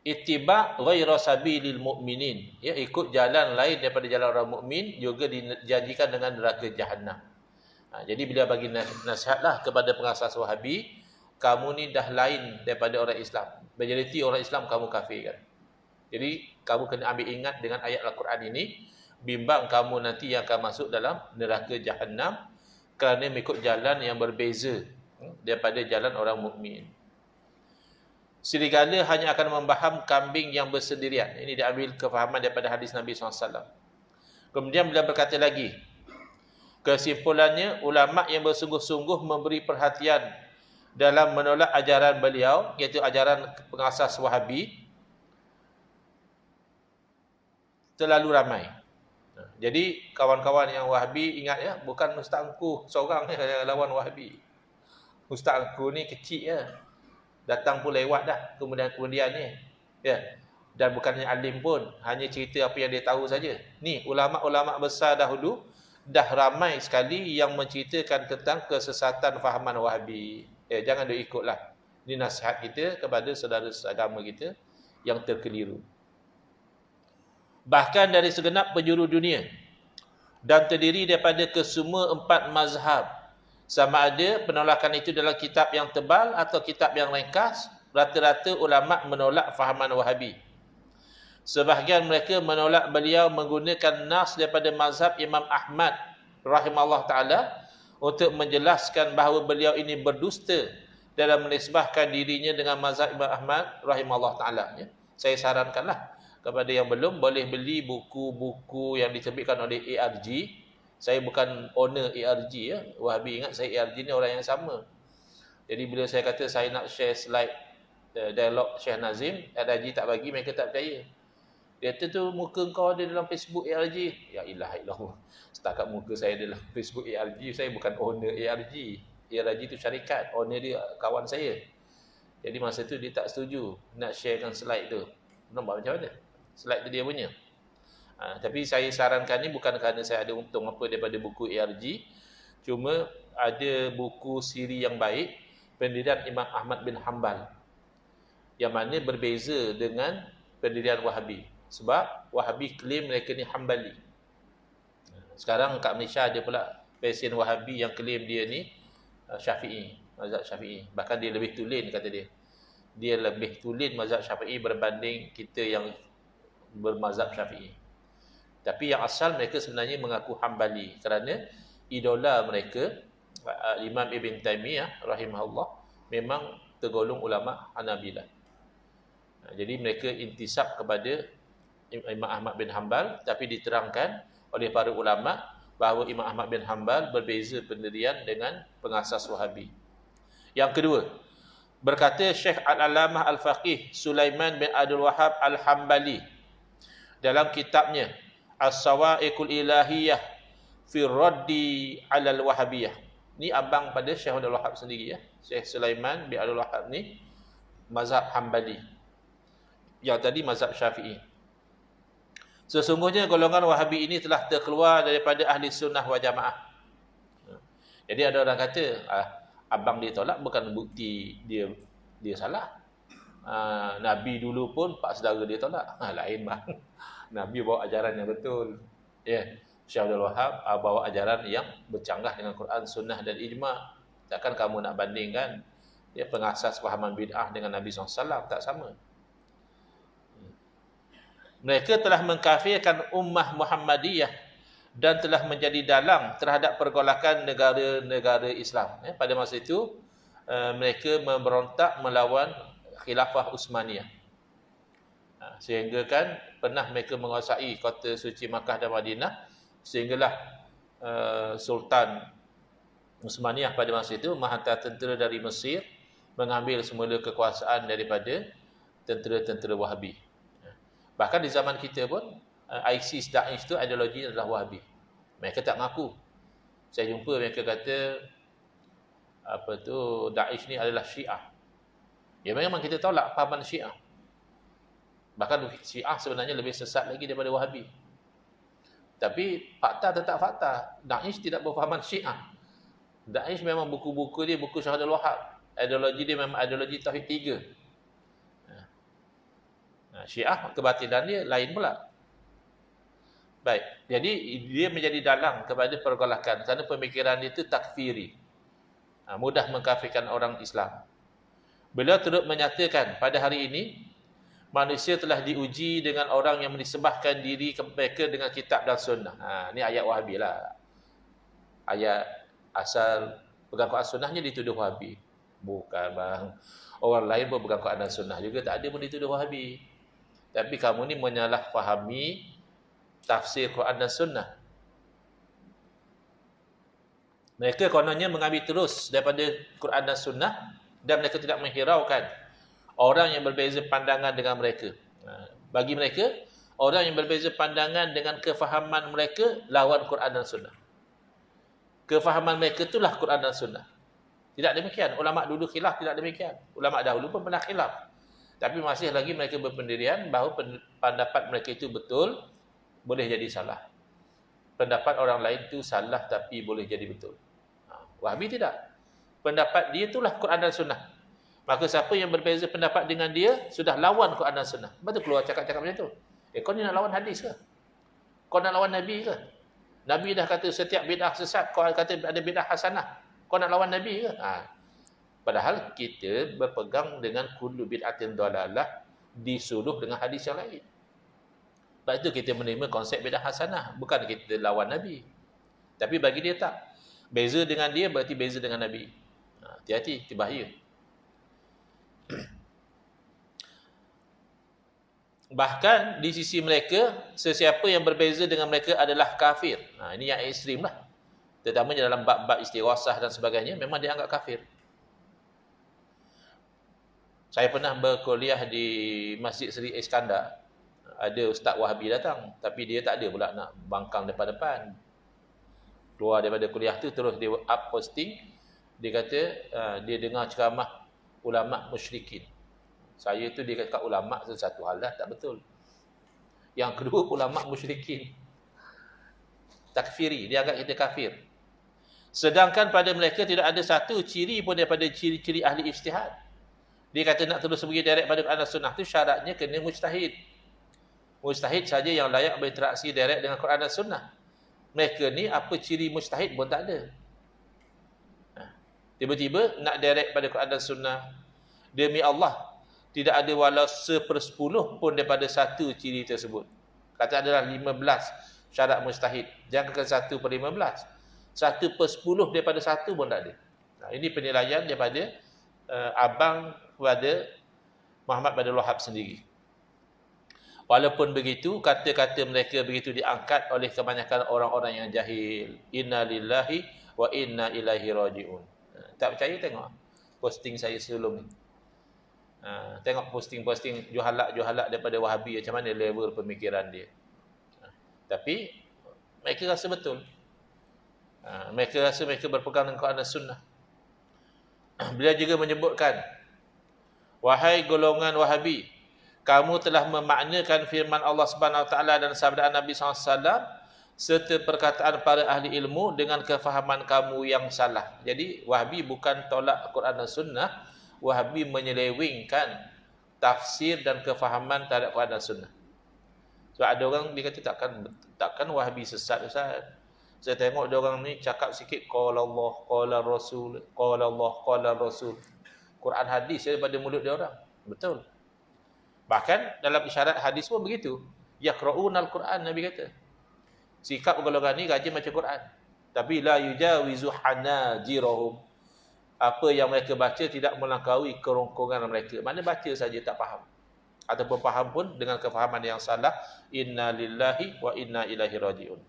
ittiba' ghayra sabilil mu'minin, ya, ikut jalan lain daripada jalan orang mukmin, juga dijanjikan dengan neraka Jahannam. Jadi bila bagi nasihatlah kepada pengasas Wahabi kamu ni dah lain daripada orang Islam. Majoriti orang Islam kamu kafirkan. Jadi kamu kena ambil ingat dengan ayat Al-Quran ini, bimbang kamu nanti yang akan masuk dalam neraka Jahannam kerana mengikut jalan yang berbeza daripada jalan orang mukmin. Serigala hanya akan membaham kambing yang bersendirian. Ini diambil kefahaman daripada hadis Nabi SAW. Kemudian beliau berkata lagi, kesimpulannya, ulama yang bersungguh-sungguh memberi perhatian dalam menolak ajaran beliau, iaitu ajaran pengasas Wahabi, terlalu ramai. Jadi kawan-kawan yang Wahabi ingat ya, bukan Ustaz Engku seorang yang lawan Wahabi. Ustaz Engku ni kecil ya, datang pun lewat dah kemudian ni. Ya. Dan bukannya alim pun, hanya cerita apa yang dia tahu saja. Ni ulama-ulama besar dahulu dah ramai sekali yang menceritakan tentang kesesatan fahaman Wahabi. Jangan dia ikutlah. Ini nasihat kita kepada saudara seagama kita yang terkeliru. Bahkan dari segenap penjuru dunia, dan terdiri daripada kesemua 4 mazhab, sama ada penolakan itu dalam kitab yang tebal atau kitab yang ringkas, rata-rata ulama menolak fahaman Wahabi. Sebahagian mereka menolak beliau menggunakan nas daripada mazhab Imam Ahmad rahimahullah ta'ala untuk menjelaskan bahawa beliau ini berdusta dalam menisbahkan dirinya dengan mazhab Imam Ahmad rahimahullah ta'ala. Saya sarankanlah kepada yang belum, boleh beli buku-buku yang diterbitkan oleh ARG. Saya bukan owner ARG ya. Wahabi ingat saya ARG ni orang yang sama. Jadi bila saya kata saya nak share slide dialog Syekh Nazim, ARG tak bagi, mereka tak percaya. Dia kata tu muka kau ada dalam Facebook ARG. Ya ilaha illallah. Setakat muka saya dalam Facebook ARG, saya bukan owner ARG. ARG tu syarikat, owner dia kawan saya. Jadi masa tu dia tak setuju nak sharekan slide tu. Nampak macam mana? Slide tu dia punya. Tapi saya sarankan ni bukan kerana saya ada untung apa daripada buku ARG. Cuma ada buku siri yang baik, pendirian Imam Ahmad bin Hanbal, yang mana berbeza dengan pendirian Wahabi. Sebab Wahabi klaim mereka ni Hanbali. Sekarang kat Malaysia ada pula pesen Wahabi yang klaim dia ni Syafi'i, mazhab Syafi'i. Bahkan dia lebih tulen kata dia. Dia lebih tulen mazhab Syafi'i berbanding kita yang bermazhab Syafi'i. Tapi yang asal mereka sebenarnya mengaku Hanbali kerana idola mereka Imam Ibn Taymiyah rahimahullah memang tergolong ulama Hanabilah. Jadi mereka intisab kepada Imam Ahmad bin Hanbal, tapi diterangkan oleh para ulama bahawa Imam Ahmad bin Hanbal berbeza pendirian dengan pengasas Wahabi. Yang kedua, berkata Syekh Al-Alamah Al-Faqih Sulaiman bin Abdul Wahab Al-Hambali dalam kitabnya As-Sawa'iqul Ilahiyah fi Raddi 'alal Wahabiyah. Ni abang pada Syekh Abdul Wahab sendiri ya. Syekh Sulaiman bin Abdul Wahab ni mazhab Hambali. Yang tadi mazhab Syafi'i. Sesungguhnya golongan Wahabi ini telah terkeluar daripada ahli sunnah wal jamaah. Jadi ada orang kata, abang dia tolak bukan bukti dia salah. Nabi dulu pun pak saudara dia tolak. Lain bang. Nabi bawa ajaran yang betul. Ya, Syekh Abdul Wahab bawa ajaran yang bercanggah dengan Quran, sunnah dan ijma'. Takkan kamu nak bandingkan dia pengasas fahaman bid'ah dengan Nabi SAW, tak sama. Mereka telah mengkafirkan ummah Muhammadiyah dan telah menjadi dalang terhadap pergolakan negara-negara Islam. Pada masa itu, mereka memberontak melawan Khilafah Utsmaniyah. Sehingga kan pernah mereka menguasai kota suci Makkah dan Madinah, sehinggalah Sultan Utsmaniyah pada masa itu menghantar tentera dari Mesir mengambil semula kekuasaan daripada tentera-tentera Wahabi. Bahkan di zaman kita pun ISIS, Daesh tu ideologi adalah Wahabi. Mereka tak mengaku. Saya jumpa mereka kata Daesh ni adalah Syiah. Ya memang kita tolak fahaman Syiah. Bahkan Syiah sebenarnya lebih sesat lagi daripada Wahabi. Tapi fakta tetap fakta. Daesh tidak berfahaman Syiah. Daesh memang buku-buku dia buku Syekh Abdul Wahab. Ideologi dia memang ideologi Tauhid 3. Syiah kebatilan dia lain pula. Baik, jadi dia menjadi dalang kepada pergolakan kerana pemikiran dia itu takfiri. Mudah mengkafirkan orang Islam. Beliau turut menyatakan pada hari ini manusia telah diuji dengan orang yang menisbahkan diri ke mereka dengan kitab dan sunnah. Ni ayat Wahabi lah. Ayat asal pegang Quran sunnahnya dituduh Wahabi. Bukan bang. Orang lain pun pegang Quran dan sunnah juga tak ada pun dituduh Wahabi. Tapi kamu ni menyalahfahami tafsir Quran dan sunnah. Mereka kononnya mengambil terus daripada Quran dan sunnah dan mereka tidak menghiraukan orang yang berbeza pandangan dengan mereka. Bagi mereka, orang yang berbeza pandangan dengan kefahaman mereka lawan Quran dan sunnah. Kefahaman mereka itulah Quran dan sunnah. Tidak demikian. Ulama dulu khilaf tidak demikian. Ulama dahulu pun pernah khilaf. Tapi masih lagi mereka berpendirian bahawa pendapat mereka itu betul, boleh jadi salah. Pendapat orang lain itu salah tapi boleh jadi betul. Wahabi tidak. Pendapat dia itulah Quran dan sunnah. Maka siapa yang berbeza pendapat dengan dia sudah lawan Quran dan sunnah. Betul keluar cakap-cakap macam tu. Kau ni nak lawan hadis ke? Kau nak lawan Nabi ke? Nabi dah kata setiap bid'ah sesat, kau kata ada bid'ah hasanah. Kau nak lawan Nabi ke? Padahal kita berpegang dengan kullu bid'atin dalalah disuruh dengan hadis yang lain. Sebab itu kita menerima konsep bid'ah hasanah. Bukan kita lawan Nabi. Tapi bagi dia tak. Beza dengan dia berarti beza dengan Nabi. Hati-hati, itu bahaya. Bahkan di sisi mereka, sesiapa yang berbeza dengan mereka adalah kafir. Ini yang ekstrim lah. Terutamanya dalam bab-bab istighasah dan sebagainya, memang dianggap kafir. Saya pernah berkuliah di Masjid Seri Iskandar. Ada Ustaz Wahabi datang, tapi dia tak ada pula nak bangkang depan-depan. Keluar daripada kuliah tu, terus dia up posting. Dia kata, dia dengar ceramah ulama' musyrikin. Saya tu dia kata ulama' tu satu hal dah, tak betul. Yang kedua, ulama' musyrikin. Takfiri, dia anggap kita kafir. Sedangkan pada mereka tidak ada satu ciri pun daripada ciri-ciri ahli ijtihad. Dia kata nak terus pergi direct pada Quran dan sunnah tu syaratnya kena mujtahid. Mujtahid saja yang layak berinteraksi direct dengan Quran dan sunnah. Mereka ni apa ciri mujtahid pun tak ada. Tiba-tiba nak direct pada Quran dan sunnah. Demi Allah, tidak ada walau 1/10 pun daripada satu ciri tersebut. Kata adalah 15 syarat mujtahid. Jangan ke 1/15. 1/10 daripada satu pun tak ada. Ini penilaian daripada abang kepada Muhammad Badal Wahab sendiri. Walaupun begitu, kata-kata mereka begitu diangkat oleh kebanyakan orang-orang yang jahil. Inna lillahi wa inna ilaihi raji'un. Tak percaya tengok posting saya sebelum ni. Tengok posting-posting juhalak-juhalak daripada Wahabi macam mana level pemikiran dia. Tapi mereka rasa betul. Mereka rasa mereka berpegang dengan Quran dan sunnah. Beliau juga menyebutkan, wahai golongan Wahabi, kamu telah memaknakan firman Allah Subhanahu Wa Taala dan sabda Nabi SAW serta perkataan para ahli ilmu dengan kefahaman kamu yang salah. Jadi Wahabi bukan tolak Quran dan Sunnah, Wahabi menyelewengkan tafsir dan kefahaman terhadap Quran dan Sunnah. So ada orang dia kata takkan Wahabi sesat Ustaz. Saya tengok dia orang ni cakap sikit qala Allah, qala Rasul, qala Allah, qala Rasul. Quran hadis daripada mulut dia orang. Betul. Bahkan dalam isyarat hadis pun begitu. Yaqra'unal Quran, Nabi kata. Sikap golongan ni rajin baca Quran. Tapi la yujawizu hanajirahum. Apa yang mereka baca tidak melangkaui kerongkongan mereka. Mana baca saja tak faham. Ataupun faham pun dengan kefahaman yang salah. Inna lillahi wa inna ilaihi raji'un.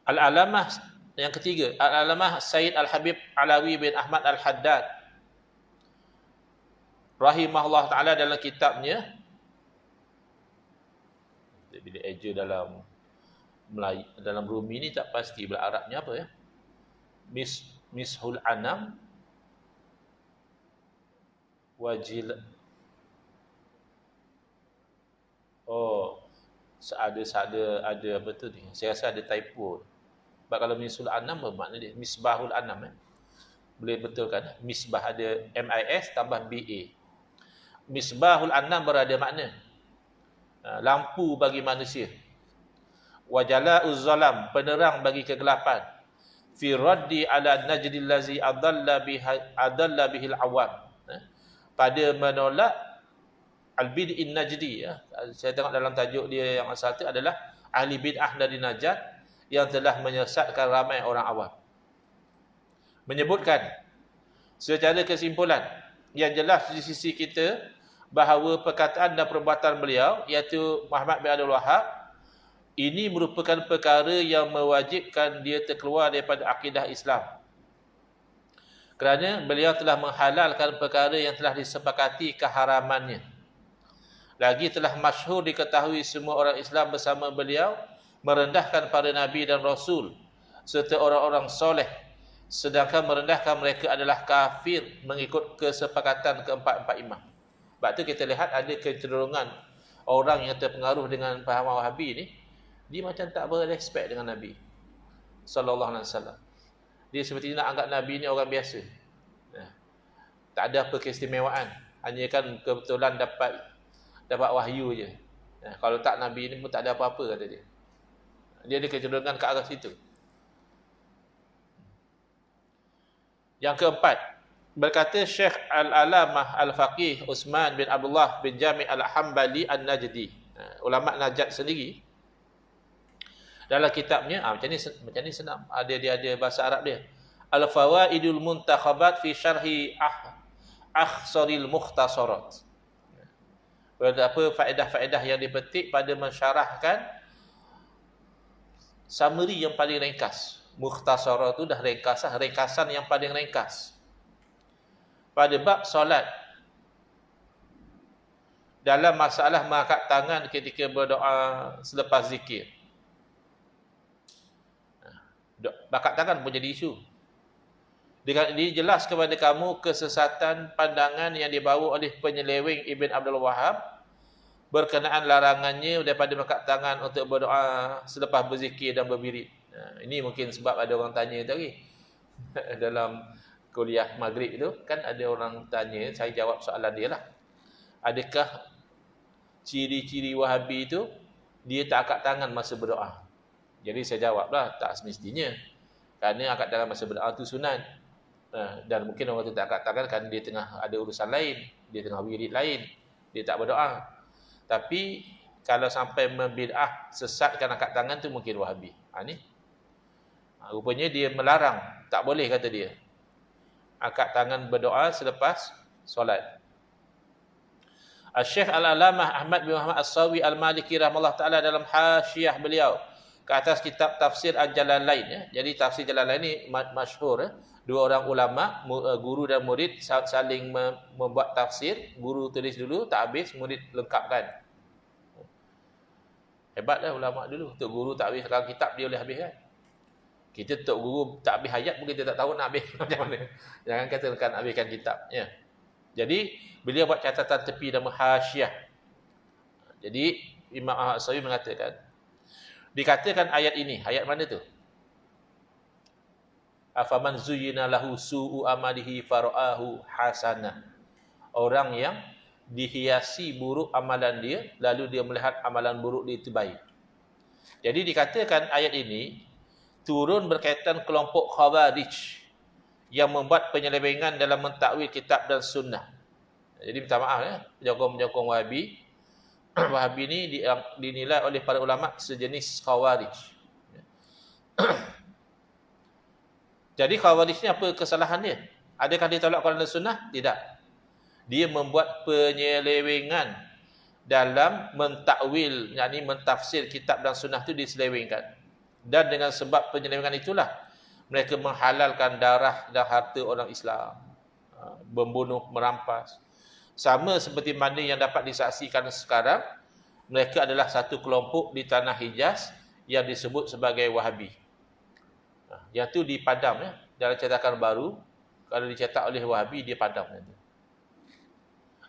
Al-Alamah yang ketiga. Al-Alamah Sayyid Al-Habib Alawi bin Ahmad Al-Haddad rahimahullah ta'ala dalam kitabnya, bila eja dalam Melayu, dalam Rumi ni tak pasti belah Arabnya apa ya, Mishul Anam Wajil. Ada apa tu ni, saya rasa ada typo. Sebab kalau Mishul Anam bermakna dia Misbahul Anam boleh betulkan, misbah ada MIS tambah BA. Misbahul Anam berada makna lampu bagi manusia. Wajala'uz zalam, penerang bagi kegelapan. Fi raddi ala najdil ladzi adalla bihil awam, pada menolak al-bid'in najdi, ya. Saya tengok dalam tajuk dia yang asal itu adalah ahli bid'ah dari Najd yang telah menyesatkan ramai orang awam. Menyebutkan secara kesimpulan yang jelas di sisi kita bahawa perkataan dan perbuatan beliau iaitu Muhammad bin Abdul Wahhab ini merupakan perkara yang mewajibkan dia terkeluar daripada akidah Islam. Kerana beliau telah menghalalkan perkara yang telah disepakati keharamannya. Lagi telah masyhur diketahui semua orang Islam bersama beliau merendahkan para nabi dan rasul serta orang-orang soleh, sedangkan merendahkan mereka adalah kafir mengikut kesepakatan keempat-empat imam. Sebab tu kita lihat ada kecenderungan orang yang terpengaruh dengan pemahaman Wahabi ni, dia macam tak berrespek dengan Nabi sallallahu alaihi wasallam. Dia seperti nak anggap Nabi ni orang biasa. Tak ada apa keistimewaan, hanya kan kebetulan dapat wahyu je. Kalau tak Nabi ni pun tak ada apa-apa, kata dia. Dia ada kecenderungan ke arah situ. Yang keempat, berkata Syekh Al-Alamah Al-Faqih Uthman bin Abdullah bin Jami' Al-Hambali An-Najdi, ulama Najd sendiri, dalam kitabnya, macam ni senang, dia ada bahasa Arab dia, Al-Fawaidul Muntakhabat fi Syarhi Akhsaril Mukhtasarat. Apa faedah-faedah yang dipetik pada mensyarahkan summary yang paling ringkas. Mukhtasarah tu dah ringkasan yang paling ringkas. Pada bab solat, dalam masalah mengangkat tangan ketika berdoa selepas zikir. Angkat tangan pun jadi isu. Dengan ini jelas kepada kamu kesesatan pandangan yang dibawa oleh penyeleweng Ibn Abdul Wahhab berkenaan larangannya daripada mengangkat tangan untuk berdoa selepas berzikir dan berwirid. Ini mungkin sebab ada orang tanya tadi dalam kuliah maghrib itu, kan ada orang tanya, saya jawab soalan dia lah. Adakah ciri-ciri Wahabi itu dia tak angkat tangan masa berdoa? Jadi saya jawablah, tak semestinya. Kerana angkat tangan masa berdoa itu sunat. Dan mungkin orang itu tak angkat tangan kerana dia tengah ada urusan lain, dia tengah wirid lain, dia tak berdoa. Tapi kalau sampai membid'ah sesatkan angkat tangan tu mungkin Wahabi. Rupanya dia melarang, tak boleh kata dia angkat tangan berdoa selepas solat. Syekh Al-Alamah Ahmad bin Muhammad As-Sawi Al-Maliki rahimahullah taala dalam hasyiah beliau ke atas kitab tafsir Al-Jalalain, ya. Jadi tafsir Jalalain ni masyhur, ya. Dua orang ulama, guru dan murid saling membuat tafsir. Guru tulis dulu, tak habis, murid lengkapkan. Hebatlah ulama dulu. Tok guru tak habis dalam kitab, dia boleh habis, kan. Kita tok guru tak habis ayat pun kita tak tahu nak habis macam mana. Jangan kata nak habiskan kitab, ya. Jadi beliau buat catatan tepi dan hasyiah. Jadi Imam As-Sawi mengatakan, dikatakan ayat ini, ayat mana tu? Afaman zuyyina lahu su'u amalihi fara'ahu hasana. Orang yang dihiasi buruk amalan dia, lalu dia melihat amalan buruk dia itu baik. Jadi dikatakan ayat ini turun berkaitan kelompok Khawarij yang membuat penyelewengan dalam mentakwil kitab dan sunnah. Jadi minta maaf, ya, penyokong-penyokong Wahabi. Wahabi ni dinilai oleh para ulama sejenis Khawarij. Jadi Khawarij ni apa kesalahan dia? Adakah dia tolak Quran dan Sunnah? Tidak. Dia membuat penyelewengan dalam mentakwil, yakni mentafsir kitab dan sunnah itu diselewengkan. Dan dengan sebab penyelewengan itulah mereka menghalalkan darah dan harta orang Islam, membunuh, merampas. Sama seperti mana yang dapat disaksikan sekarang, mereka adalah satu kelompok di tanah Hijaz yang disebut sebagai Wahabi. Yang tu dipadam, ya, dalam cetakan baru. Kalau dicetak oleh Wahabi, dia padam nanti.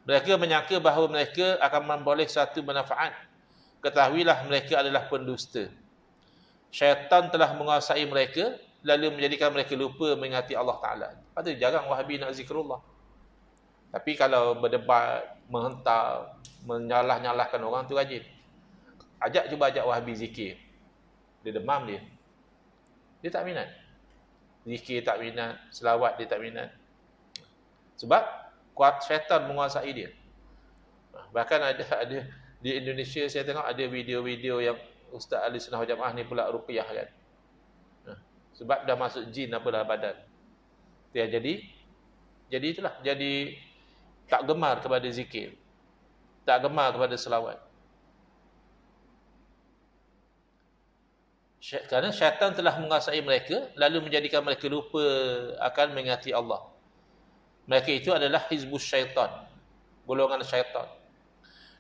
Mereka menyangka bahawa mereka akan memperoleh satu manfaat. Ketahuilah mereka adalah pendusta. Syaitan telah menguasai mereka, lalu menjadikan mereka lupa mengingati Allah Ta'ala. Patut jarang Wahabi nak zikrullah. Tapi kalau berdebat, menghentak, menyalah-nyalahkan orang tu rajin. Cuba ajak Wahabi zikir. Dia demam dia. Dia tak minat. Zikir tak minat, selawat dia tak minat. Sebab Kuat syaitan menguasai dia. Bahkan ada di Indonesia saya tengok ada video-video yang Ustaz Ahli Sunnah wal Jamaah ni pula ruqyah kan. Sebab dah masuk jin apa dalam badan. Ya, jadi itulah, jadi tak gemar kepada zikir. Tak gemar kepada selawat. Kerana syaitan telah menguasai mereka, lalu menjadikan mereka lupa akan mengingati Allah. Mereka itu adalah hizbus syaitan, golongan syaitan.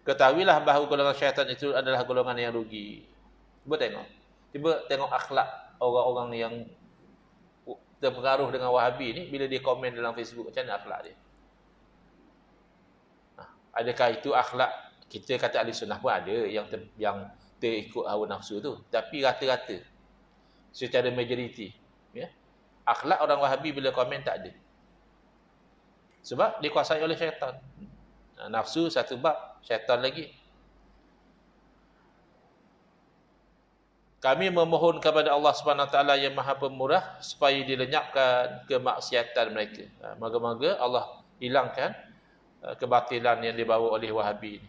Ketahuilah bahawa golongan syaitan itu adalah golongan yang rugi. Cuba tengok akhlak orang-orang yang terpengaruh dengan Wahabi ni, bila dia komen dalam Facebook, macam mana akhlak dia? Adakah itu akhlak? Kita kata ahli sunnah pun ada yang terikut hawa nafsu tu, tapi rata-rata secara majoriti, ya, akhlak orang Wahabi bila komen tak ada. Sebab dikuasai oleh syaitan. Nafsu satu bab, syaitan lagi. Kami memohon kepada Allah Subhanahu Wa Taala yang Maha Pemurah supaya dilenyapkan kemaksiatan mereka. Moga-moga Allah hilangkan kebatilan yang dibawa oleh Wahabi ini,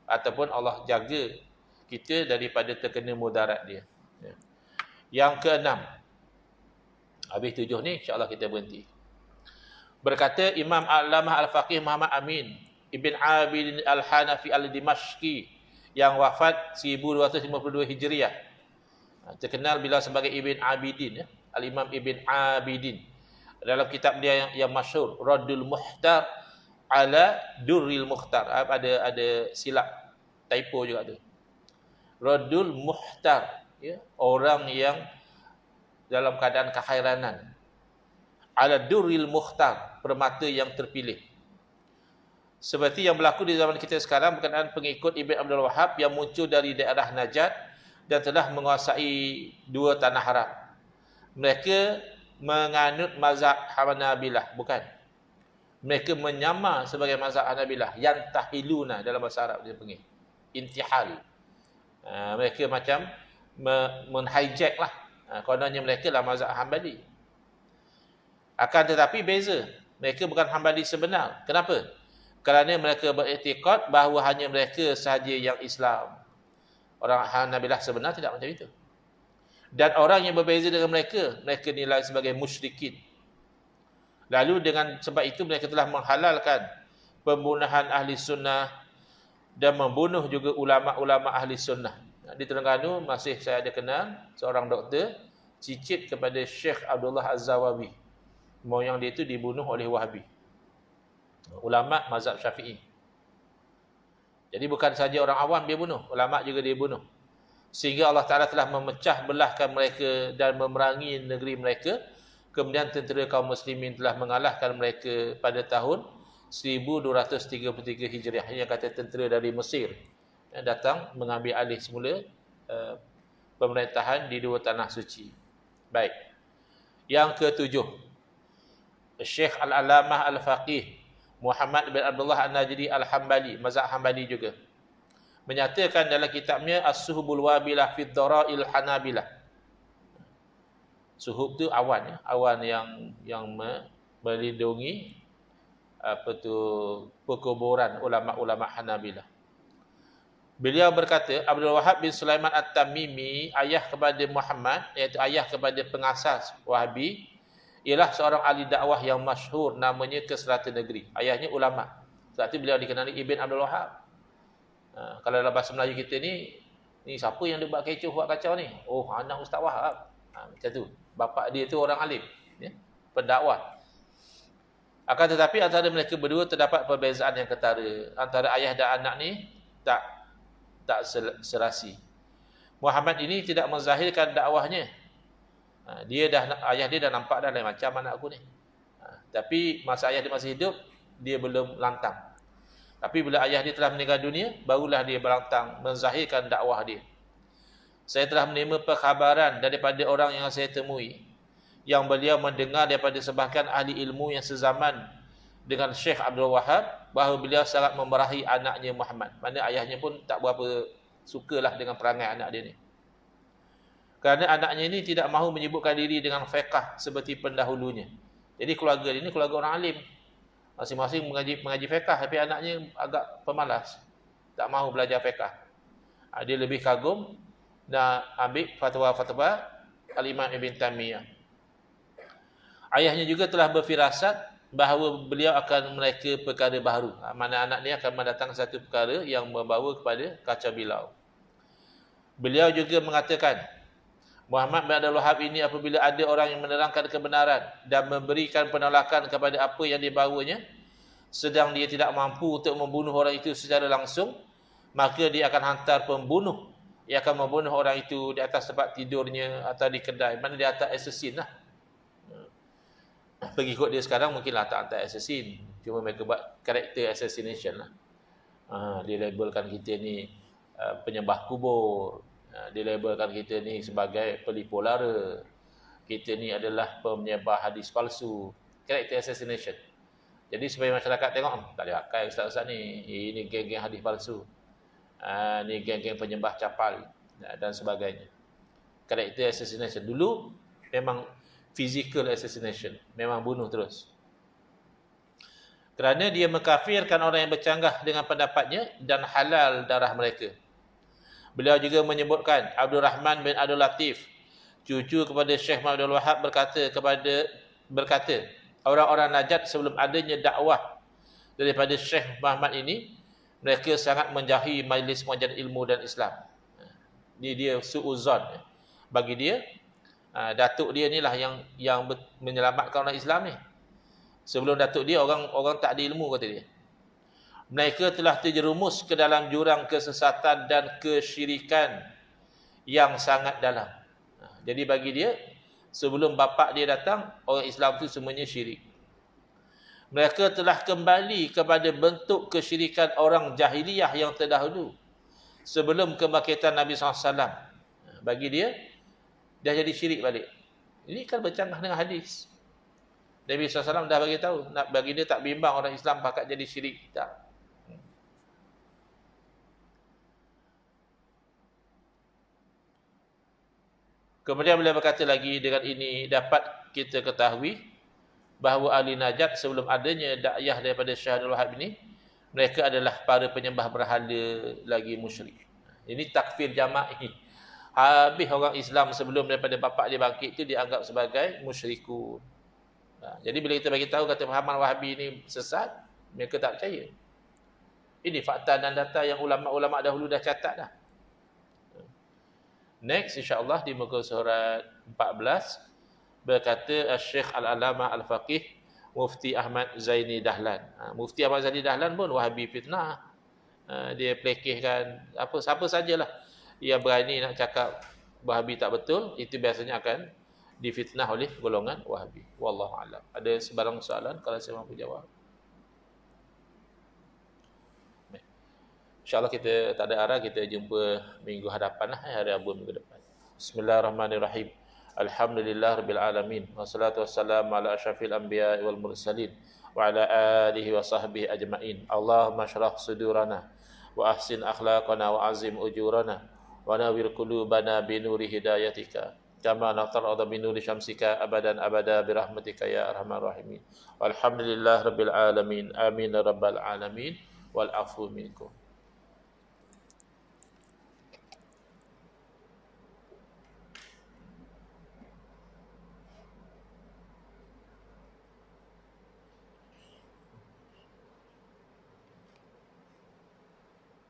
ataupun Allah jaga kita daripada terkena mudarat dia. Yang keenam, habis 7 ni insya-Allah kita berhenti. Berkata Imam Al-Allamah Al-Faqih Muhammad Amin Ibn Abidin Al-Hanafi Al-Dimashqi yang wafat 1252 Hijriah. Terkenal bila sebagai Ibn Abidin, ya? Al-Imam Ibn Abidin. Dalam kitab dia yang masyhur, Raddul Muhtar ala Durril Mukhtar. Ada silap, typo juga tu. Raddul Muhtar, ya? Orang yang dalam keadaan kekhairanan. Ala Durril Mukhtar, permata yang terpilih. Seperti yang berlaku di zaman kita sekarang berkenaan pengikut Ibn Abdul Wahhab yang muncul dari daerah Najd dan telah menguasai 2 tanah Arab. Mereka menganut mazhab Hanabilah, bukan. Mereka menyamar sebagai mazhab Hanabilah, yang tahiluna dalam bahasa Arab dia panggil. Intihal. Mereka macam men-hijack lah. Kononnya mereka lah mazhab Hambali. Akan tetapi beza. Mereka bukan Hambali sebenar. Kenapa? Kerana mereka beriktikad bahawa hanya mereka sahaja yang Islam. Orang Hanabilah sebenar tidak macam itu. Dan orang yang berbeza dengan mereka nilai sebagai musyrikin. Lalu dengan sebab itu mereka telah menghalalkan pembunuhan ahli sunnah dan membunuh juga ulama-ulama ahli sunnah. Di Terengganu masih saya ada kenal seorang doktor cicit kepada Syekh Abdullah Az-Zawawi. Moyang dia itu dibunuh oleh Wahabi. Ulama mazhab Syafi'i. Jadi bukan saja orang awam dia bunuh, ulama juga dia bunuh. Sehingga Allah Ta'ala telah memecah belahkan mereka dan memerangi negeri mereka. Kemudian tentera kaum muslimin telah mengalahkan mereka pada tahun 1233 Hijriah. Yang kata tentera dari Mesir yang datang mengambil alih semula pemerintahan di 2 tanah suci. Baik. Yang ketujuh, Syekh Al-Allamah Al-Faqih Muhammad bin Abdullah An-Najdi Al-Hambali, mazhab Hambali juga, menyatakan dalam kitabnya As-Suhbul Wabilah fi Dhara'il Hanabilah. Suhub tu awan, ya, awan yang melindungi perkuburan ulama-ulama Hanabilah. Beliau berkata, Abdul Wahhab bin Sulaiman At-Tamimi, ayah kepada Muhammad, iaitu ayah kepada pengasas Wahabi, ialah seorang ahli dakwah yang masyhur, namanya ke serata negeri. Ayahnya ulama. Sebab itu beliau dikenali Ibn Abdul Wahhab. Kalau dalam bahasa Melayu kita ni siapa yang dia buat kecoh, buat kacau ni? Oh, anak Ustaz Wahab. Macam tu. Bapa dia tu orang alim, ya? Pendakwah. Akan tetapi antara mereka berdua terdapat perbezaan yang ketara. Antara ayah dan anak ni tak serasi. Muhammad ini tidak menzahirkan dakwahnya. Ayah dia dah nampak dah lain macam anak aku ni. Tapi masa ayah dia masih hidup, dia belum lantang. Tapi bila ayah dia telah meninggal dunia, barulah dia berlantang menzahirkan dakwah dia. Saya telah menerima perkhabaran daripada orang yang saya temui, yang beliau mendengar daripada sebahagian ahli ilmu yang sezaman dengan Syekh Abdul Wahhab, bahawa beliau sangat memarahi anaknya Muhammad. Mana ayahnya pun tak berapa sukalah dengan perangai anak dia ni. Kerana anaknya ini tidak mahu menyebutkan diri dengan fiqh seperti pendahulunya. Jadi keluarga dia ni keluarga orang alim. Masing-masing mengaji fiqh, tapi anaknya agak pemalas, tak mahu belajar fiqh. Dia lebih kagum nak ambil fatwa-fatwa Al-Imam Ibn Taimiyah. Ayahnya juga telah berfirasat bahawa beliau akan mereka perkara baharu. Mana anak ni akan mendatang satu perkara yang membawa kepada kacau bilau. Beliau juga mengatakan, Muhammad bin Abdul Wahab ini apabila ada orang yang menerangkan kebenaran dan memberikan penolakan kepada apa yang dibawanya, sedang dia tidak mampu untuk membunuh orang itu secara langsung, maka dia akan hantar pembunuh yang akan membunuh orang itu di atas tempat tidurnya atau di kedai. Mana dia hantar assassin lah. Pengikut dia sekarang mungkinlah tak hantar assassin, cuma mereka buat character assassination lah. Dia labelkan kita ni penyembah kubur, dia labelkan kita ni sebagai pelipu lara, kita ni adalah penyembah hadis palsu, character assassination. Jadi supaya masyarakat tengok, tak ada akal ustaz-ustaz ni, ini geng-geng hadis palsu, ni geng-geng penyembah capal dan sebagainya. Character assassination. Dulu memang physical assassination, memang bunuh terus. Kerana dia mengkafirkan orang yang bercanggah dengan pendapatnya dan halal darah mereka. Beliau juga menyebutkan Abdul Rahman bin Abdul Latif, cucu kepada Syekh Muhammad Abdul Wahab berkata, orang-orang Najd sebelum adanya dakwah daripada Syekh Muhammad ini, mereka sangat menjauhi majlis pengajian ilmu dan Islam. Ini dia su'uzon. Bagi dia, datuk dia inilah yang menyelamatkan orang Islam ni. Sebelum datuk dia, orang tak ada ilmu, kata dia. Mereka telah terjerumus ke dalam jurang kesesatan dan kesyirikan yang sangat dalam. Jadi bagi dia, sebelum bapa dia datang, orang Islam itu semuanya syirik. Mereka telah kembali kepada bentuk kesyirikan orang jahiliyah yang terdahulu, sebelum kebangkitan Nabi SAW. Bagi dia, dah jadi syirik balik. Ini kan bercanggah dengan hadis. Nabi SAW dah bagi tahu, bagi dia tak bimbang orang Islam pakat jadi syirik. Tak. Kemudian beliau berkata lagi, dengan ini dapat kita ketahui bahawa ahli Najd sebelum adanya dakwah daripada Syekh Abdul Wahab ini, mereka adalah para penyembah berhala lagi musyrik. Ini takfir jama'i. Habis orang Islam sebelum daripada bapa dia bangkit itu dianggap sebagai musyrikun. Jadi bila kita bagi tahu kata pahaman Wahabi ini sesat, mereka tak percaya. Ini fakta dan data yang ulama-ulama dahulu dah catat dah. Next, insya-Allah di muka surat 14 berkata Syekh Al-Alamah Al-Faqih Mufti Ahmad Zaini Dahlan. Mufti Ahmad Zaini Dahlan pun Wahabi fitnah. Dia pelekehkan siapa sajalah yang berani nak cakap Wahabi tak betul, itu biasanya akan difitnah oleh golongan Wahabi. Wallahu a'lam. Ada sebarang soalan kalau saya mampu jawab? InsyaAllah kita tak ada arah, kita jumpa minggu hadapan lah, hari Rabu minggu depan. Bismillahirrahmanirrahim. Alhamdulillah Rabbil Alamin. Wassalatu wassalamu ala asyrafil anbiya wal mursalin. Wa ala alihi wa sahbihi ajma'in. Allahumma syrah sudurana. Wa ahsin akhlaqana wa azim ujurana. Wa nawir qulubana binuri hidayatika. Kama natarada binuri syamsika abadan abada birahmatika ya arhamar rahimin. Walhamdulillah Rabbil Alamin. Amin ya Rabbal Alamin. Wal afu minkum.